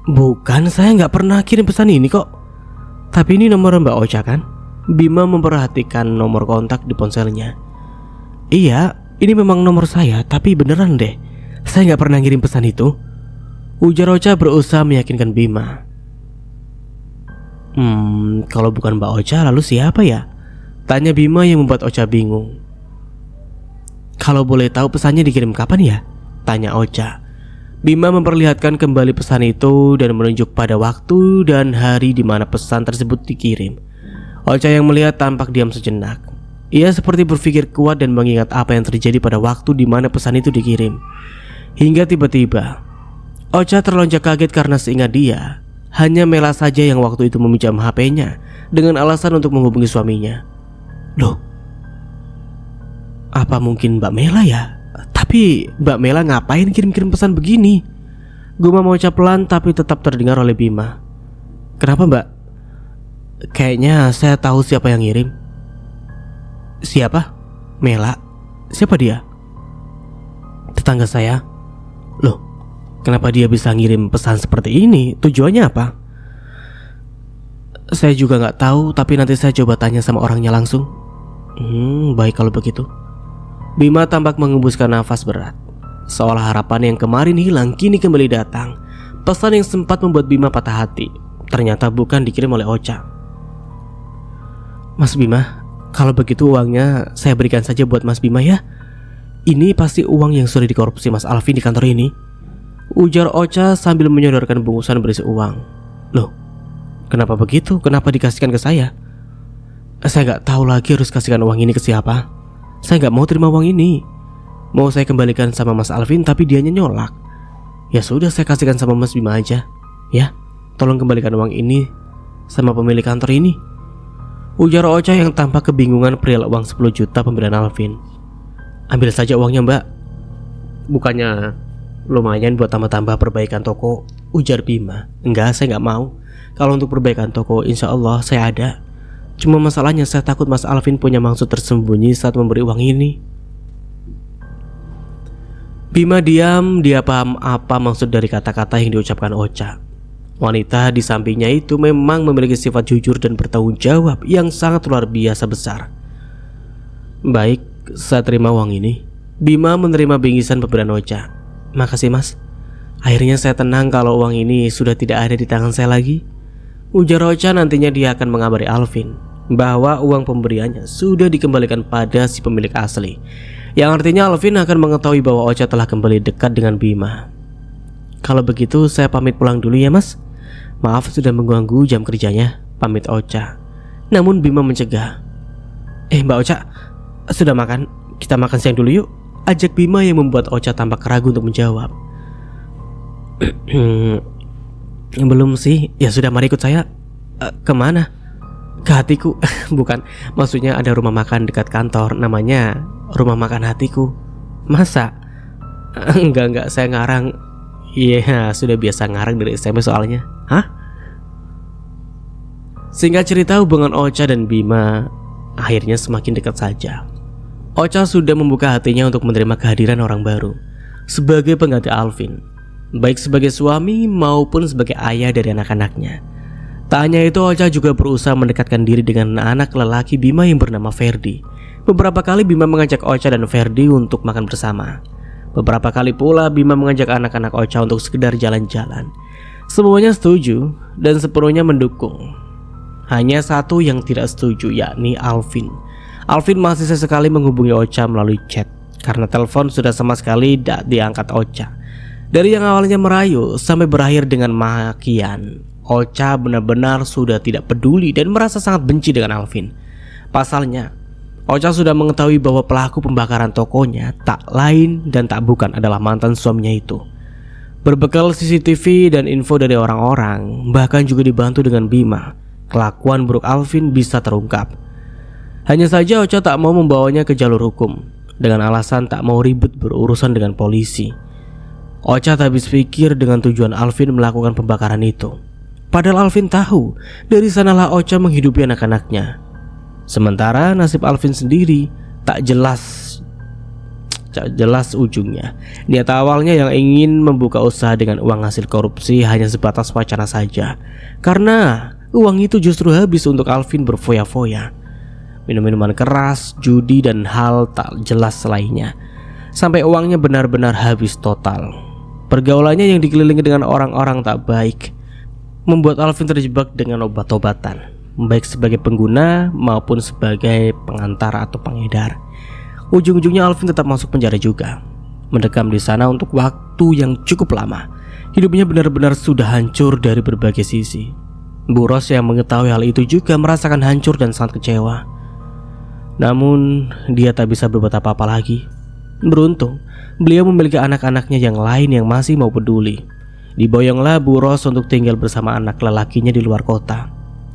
[SPEAKER 1] bukan, saya nggak pernah kirim pesan ini kok. Tapi ini nomor Mbak Ocha kan? Bima memperhatikan nomor kontak di ponselnya. Iya, ini memang nomor saya, tapi beneran deh, saya nggak pernah ngirim pesan itu, ujar Ocha berusaha meyakinkan Bima. Kalau bukan Mbak Ocha lalu siapa ya? Tanya Bima yang membuat Ocha bingung. Kalau boleh tahu pesannya dikirim kapan ya? Tanya Ocha. Bima memperlihatkan kembali pesan itu dan menunjuk pada waktu dan hari di mana pesan tersebut dikirim. Ocha yang melihat tampak diam sejenak. Ia seperti berpikir kuat dan mengingat apa yang terjadi pada waktu di mana pesan itu dikirim. Hingga tiba-tiba Ocha terlonjak kaget karena seingat dia hanya Mela saja yang waktu itu meminjam HP-nya dengan alasan untuk menghubungi suaminya. Loh, apa mungkin Mbak Mela ya? Tapi Mbak Mela ngapain kirim-kirim pesan begini? Gumam Ocha pelan tapi tetap terdengar oleh Bima. Kenapa Mbak? Kayaknya saya tahu siapa yang ngirim. Siapa? Mela? Siapa dia? Tetangga saya. Loh, kenapa dia bisa ngirim pesan seperti ini? Tujuannya apa? Saya juga gak tahu, tapi nanti saya coba tanya sama orangnya langsung. Baik kalau begitu. Bima tampak mengembuskan nafas berat, seolah harapan yang kemarin hilang kini kembali datang. Pesan yang sempat membuat Bima patah hati ternyata bukan dikirim oleh Ocha. Mas Bima, kalau begitu uangnya saya berikan saja buat Mas Bima ya. Ini pasti uang yang sudah dikorupsi Mas Alvin di kantor ini, ujar Ocha sambil menyodorkan bungkusan berisi uang. Loh, kenapa begitu? Kenapa dikasihkan ke saya? Saya gak tahu lagi harus kasihkan uang ini ke siapa. Saya gak mau terima uang ini. Mau saya kembalikan sama Mas Alvin tapi dianya nyolak. Ya sudah, saya kasihkan sama Mas Bima aja. Ya, tolong kembalikan uang ini sama pemilik kantor ini, ujar Ocha yang tampak kebingungan perihal uang 10 juta pemberian Alvin. Ambil saja uangnya Mbak, bukannya lumayan buat tambah-tambah perbaikan toko, ujar Bima. Enggak, saya nggak mau. Kalau untuk perbaikan toko insya Allah saya ada. Cuma masalahnya saya takut Mas Alvin punya maksud tersembunyi saat memberi uang ini. Bima diam, dia paham apa maksud dari kata-kata yang diucapkan Ocha. Wanita di sampingnya itu memang memiliki sifat jujur dan bertanggung jawab yang sangat luar biasa besar. Baik, saya terima uang ini. Bima menerima bingkisan pemberian Ocha. Makasih Mas. Akhirnya saya tenang kalau uang ini sudah tidak ada di tangan saya lagi, ujar Ocha. Nantinya dia akan mengabari Alvin bahwa uang pemberiannya sudah dikembalikan pada si pemilik asli, yang artinya Alvin akan mengetahui bahwa Ocha telah kembali dekat dengan Bima. Kalau begitu saya pamit pulang dulu ya Mas. Maaf sudah mengganggu jam kerjanya, pamit Ocha. Namun Bima mencegah. Mbak Ocha, sudah makan? Kita makan siang dulu yuk, ajak Bima yang membuat Ocha tampak ragu untuk menjawab. Belum sih. Ya sudah, mari ikut saya. Kemana? Ke hatiku. Bukan, maksudnya ada rumah makan dekat kantor, namanya Rumah Makan Hatiku. Masa? Enggak, saya ngarang. Iya, sudah biasa ngarang dari SMP soalnya. Hah? Singkat cerita, hubungan Ocha dan Bima akhirnya semakin dekat saja. Ocha sudah membuka hatinya untuk menerima kehadiran orang baru sebagai pengganti Alvin. baik sebagai suami maupun sebagai ayah dari anak-anaknya. Tak hanya itu, Ocha juga berusaha mendekatkan diri dengan anak lelaki Bima yang bernama Ferdi. Beberapa kali Bima mengajak Ocha dan Ferdi untuk makan bersama. Beberapa kali pula Bima mengajak anak-anak Ocha untuk sekedar jalan-jalan. Semuanya setuju dan sepenuhnya mendukung. Hanya satu yang tidak setuju, yakni Alvin. Alvin masih sesekali menghubungi Ocha melalui chat, karena telepon sudah sama sekali tidak diangkat Ocha. Dari yang awalnya merayu sampai berakhir dengan makian, Ocha benar-benar sudah tidak peduli dan merasa sangat benci dengan Alvin. Pasalnya, Ocha sudah mengetahui bahwa pelaku pembakaran tokonya tak lain dan tak bukan adalah mantan suaminya itu. Berbekal CCTV dan info dari orang-orang, bahkan juga dibantu dengan Bima, kelakuan buruk Alvin bisa terungkap. Hanya saja Ocha tak mau membawanya ke jalur hukum, dengan alasan tak mau ribut berurusan dengan polisi. Ocha tak habis pikir dengan tujuan Alvin melakukan pembakaran itu. Padahal Alvin tahu dari sanalah Ocha menghidupi anak-anaknya. Sementara nasib Alvin sendiri tak jelas ujungnya. Niat awalnya yang ingin membuka usaha dengan uang hasil korupsi hanya sebatas wacana saja, karena uang itu justru habis untuk Alvin berfoya-foya, minum-minuman keras, judi, dan hal tak jelas lainnya, sampai uangnya benar-benar habis total. Pergaulannya yang dikelilingi dengan orang-orang tak baik membuat Alvin terjebak dengan obat-obatan, baik sebagai pengguna maupun sebagai pengantara atau pengedar. Ujung-ujungnya Alvin tetap masuk penjara juga, mendekam di sana untuk waktu yang cukup lama. Hidupnya benar-benar sudah hancur dari berbagai sisi. Bu Ros yang mengetahui hal itu juga merasakan hancur dan sangat kecewa. Namun dia tak bisa berbuat apa-apa lagi. Beruntung, beliau memiliki anak-anaknya yang lain yang masih mau peduli. Diboyonglah Bu Ros untuk tinggal bersama anak lelakinya di luar kota.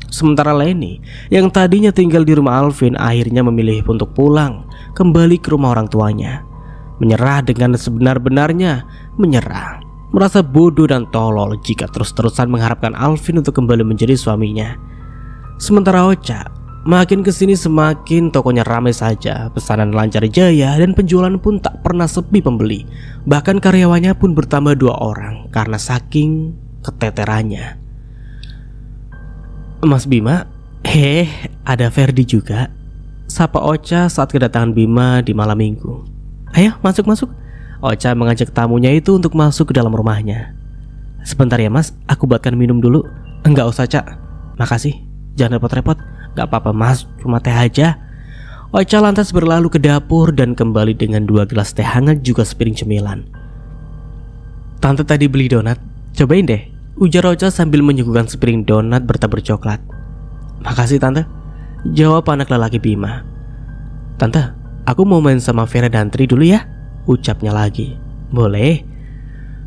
[SPEAKER 1] Sementara Leni yang tadinya tinggal di rumah Alvin akhirnya memilih untuk pulang kembali ke rumah orang tuanya. Menyerah dengan sebenar-benarnya, menyerah, merasa bodoh dan tolol jika terus-terusan mengharapkan Alvin untuk kembali menjadi suaminya. Sementara Ocha makin kesini semakin tokonya ramai saja, pesanan lancar jaya dan penjualan pun tak pernah sepi pembeli. Bahkan karyawannya pun bertambah 2 orang karena saking keteterannya. Mas Bima, ada Ferdi juga, sapa Ocha saat kedatangan Bima di malam minggu. Ayo masuk-masuk. Ocha mengajak tamunya itu untuk masuk ke dalam rumahnya. Sebentar ya mas, aku buatkan minum dulu. Enggak usah Cak, makasih, jangan repot-repot. Gak apa-apa mas, cuma teh aja. Ocha lantas berlalu ke dapur dan kembali dengan 2 gelas teh hangat juga sepiring cemilan. Tante tadi beli donat, cobain deh, ujar Ocha sambil menyuguhkan sepiring donat bertabur coklat. Makasih tante, jawab anak lelaki Bima. Tante, aku mau main sama Vera dan Tri dulu ya, ucapnya lagi. Boleh.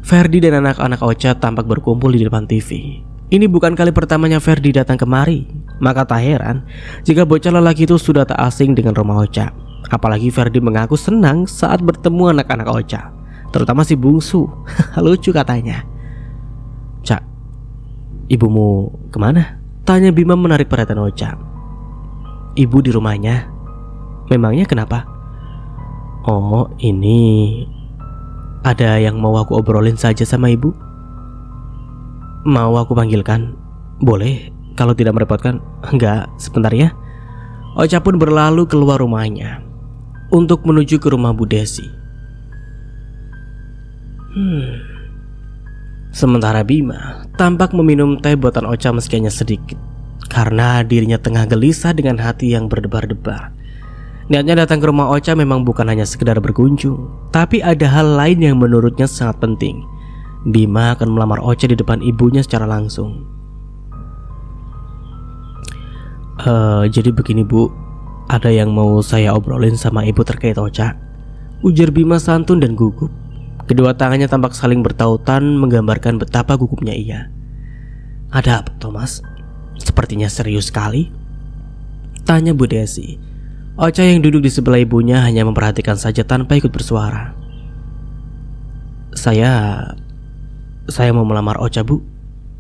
[SPEAKER 1] Ferdi dan anak-anak Ocha tampak berkumpul di depan TV. Ini bukan kali pertamanya Ferdi datang kemari, maka tak heran jika bocah lelaki itu sudah tak asing dengan rumah Ocha. Apalagi Ferdi mengaku senang saat bertemu anak-anak Ocha, terutama si bungsu. Lucu katanya. Cak, ibumu kemana? Tanya Bima menarik perhatian Ocha. Ibu di rumahnya. Memangnya kenapa? Oh ini, ada yang mau aku obrolin saja sama ibu. Mau aku panggilkan? Boleh, kalau tidak merepotkan. Enggak, sebentar ya. Ocha pun berlalu keluar rumahnya untuk menuju ke rumah Bu Desi. Sementara Bima tampak meminum teh buatan Ocha meski hanya sedikit, karena dirinya tengah gelisah dengan hati yang berdebar-debar. Niatnya datang ke rumah Ocha memang bukan hanya sekedar berkunjung, tapi ada hal lain yang menurutnya sangat penting. Bima akan melamar Ocha di depan ibunya secara langsung. Jadi begini bu, ada yang mau saya obrolin sama ibu terkait Ocha, ujar Bima santun dan gugup. Kedua tangannya tampak saling bertautan menggambarkan betapa gugupnya ia. Ada apa Thomas? Sepertinya serius sekali, tanya Bu Desi. Ocha yang duduk di sebelah ibunya hanya memperhatikan saja tanpa ikut bersuara. Saya mau melamar Ocha bu.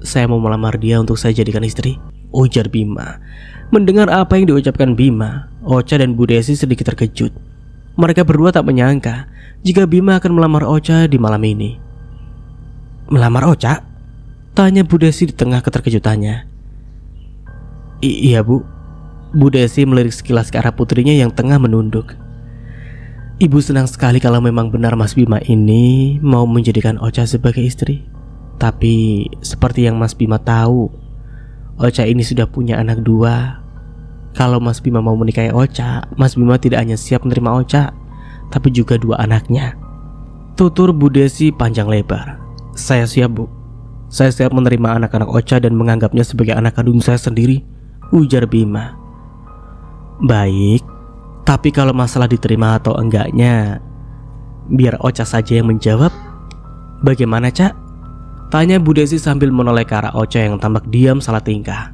[SPEAKER 1] Saya mau melamar dia untuk saya jadikan istri, ujar Bima. Mendengar apa yang diucapkan Bima, Ocha dan Bu Desi sedikit terkejut. Mereka berdua tak menyangka jika Bima akan melamar Ocha di malam ini. Melamar Ocha? Tanya Bu Desi di tengah keterkejutannya. Iya Bu. Bu Desi melirik sekilas ke arah putrinya yang tengah menunduk. Ibu senang sekali kalau memang benar Mas Bima ini mau menjadikan Ocha sebagai istri. Tapi seperti yang Mas Bima tahu, Ocha ini sudah punya anak 2. Kalau Mas Bima mau menikahi Ocha, Mas Bima tidak hanya siap menerima Ocha, tapi juga 2 anaknya. Tutur Bu Desi panjang lebar. Saya siap Bu. Saya siap menerima anak-anak Ocha dan menganggapnya sebagai anak kandung saya sendiri, ujar Bima. Baik, tapi kalau masalah diterima atau enggaknya, biar Ocha saja yang menjawab. Bagaimana Cak? Tanya Bu Desi sambil menoleh ke arah Ocha yang tampak diam salah tingkah.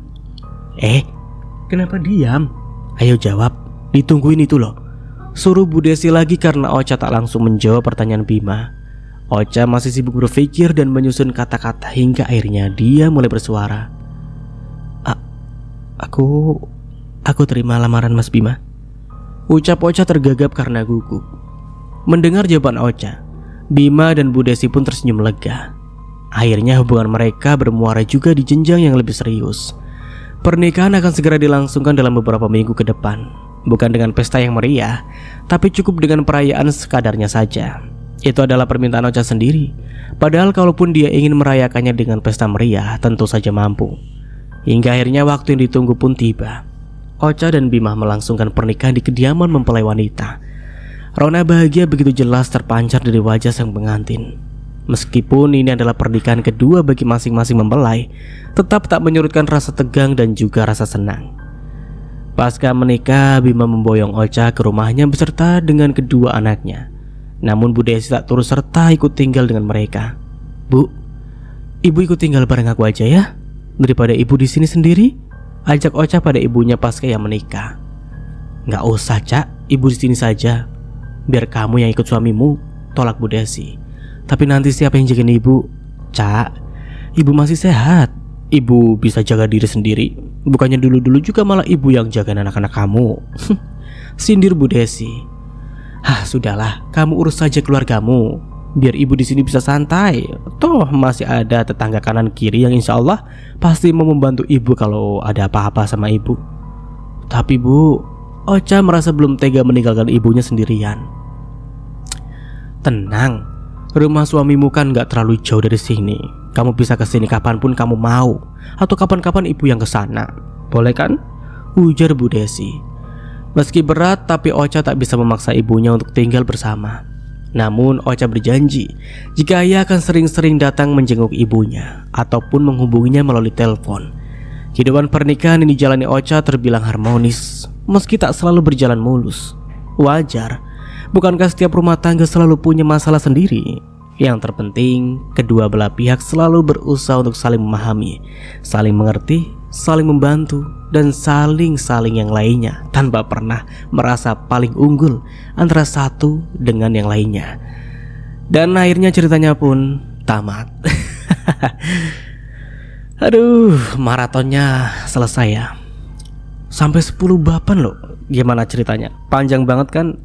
[SPEAKER 1] Kenapa diam? Ayo jawab, ditungguin itu loh. Suruh Bu Desi lagi karena Ocha tak langsung menjawab pertanyaan Bima. Ocha masih sibuk berpikir dan menyusun kata-kata hingga akhirnya dia mulai bersuara. Aku terima lamaran Mas Bima. Ucap Ocha tergagap karena gugup. Mendengar jawaban Ocha, Bima dan Bu Desi pun tersenyum lega. Akhirnya hubungan mereka bermuara juga di jenjang yang lebih serius. Pernikahan akan segera dilangsungkan dalam beberapa minggu ke depan. Bukan dengan pesta yang meriah, tapi cukup dengan perayaan sekadarnya saja. Itu adalah permintaan Ocha sendiri. Padahal kalaupun dia ingin merayakannya dengan pesta meriah, tentu saja mampu. Hingga akhirnya waktu yang ditunggu pun tiba. Ocha dan Bima melangsungkan pernikahan di kediaman mempelai wanita. Rona bahagia begitu jelas terpancar dari wajah sang pengantin. Meskipun ini adalah pernikahan kedua bagi masing-masing mempelai, tetap tak menyurutkan rasa tegang dan juga rasa senang. Pasca menikah, Bima memboyong Ocha ke rumahnya beserta dengan kedua anaknya. Namun Bu Desi tak turut serta ikut tinggal dengan mereka. Bu, ibu ikut tinggal bareng aku aja ya, daripada ibu di sini sendiri. Ajak Ocha pada ibunya pasca yang menikah. Nggak usah Cak, ibu di sini saja. Biar kamu yang ikut suamimu, tolak Bu Desi. Tapi nanti siapa yang jagain ibu? Cak, ibu masih sehat. Ibu bisa jaga diri sendiri. Bukannya dulu-dulu juga malah ibu yang jagain anak-anak kamu. Sindir Bu Desi. Sudahlah, kamu urus saja keluargamu. Biar ibu di sini bisa santai. Toh masih ada tetangga kanan kiri yang insya Allah pasti mau membantu ibu kalau ada apa-apa sama ibu. Tapi Bu, Ocha merasa belum tega meninggalkan ibunya sendirian. Tenang, rumah suamimu kan gak terlalu jauh dari sini. Kamu bisa kesini kapanpun kamu mau. Atau kapan-kapan ibu yang kesana. Boleh kan? Ujar Bu Desi. Meski berat, tapi Ocha tak bisa memaksa ibunya untuk tinggal bersama. Namun Ocha berjanji jika ia akan sering-sering datang menjenguk ibunya ataupun menghubunginya melalui telepon. Kehidupan pernikahan yang dijalani Ocha terbilang harmonis, meski tak selalu berjalan mulus. Wajar, bukankah setiap rumah tangga selalu punya masalah sendiri? Yang terpenting, kedua belah pihak selalu berusaha untuk saling memahami, saling mengerti, saling membantu, dan saling yang lainnya tanpa pernah merasa paling unggul antara satu dengan yang lainnya. Dan akhirnya ceritanya pun tamat. Aduh, maratonnya selesai ya. Sampai 10 bapan loh. Gimana ceritanya? Panjang banget kan?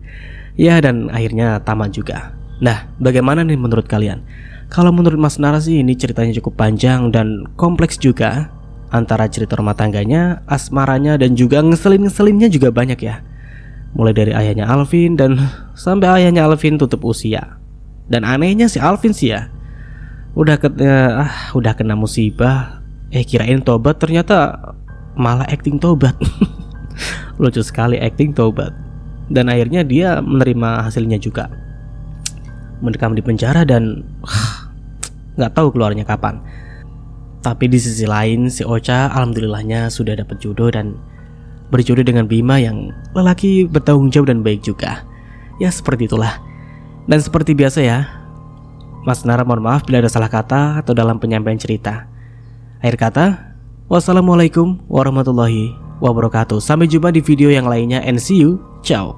[SPEAKER 1] Ya, dan akhirnya tamat juga. Nah, bagaimana nih menurut kalian? Kalau menurut Mas Nara sih ini ceritanya cukup panjang dan kompleks juga. Antara cerita rumah tangganya, asmaranya, dan juga ngeselin-ngeselinnya juga banyak ya. Mulai dari ayahnya Alvin dan sampai ayahnya Alvin tutup usia. Dan anehnya si Alvin sih ya, udah kena musibah, kirain tobat, ternyata malah acting tobat. Lucu sekali acting tobat. Dan akhirnya dia menerima hasilnya juga, mendekam di penjara dan nggak tahu keluarnya kapan. Tapi di sisi lain si Ocha alhamdulillahnya sudah dapat jodoh dan berjodoh dengan Bima yang lelaki bertanggung jawab dan baik juga. Ya seperti itulah. Dan seperti biasa ya, Mas Nara mohon maaf bila ada salah kata atau dalam penyampaian cerita. Akhir kata, wassalamualaikum warahmatullahi wabarakatuh. Sampai jumpa di video yang lainnya and see you. Ciao.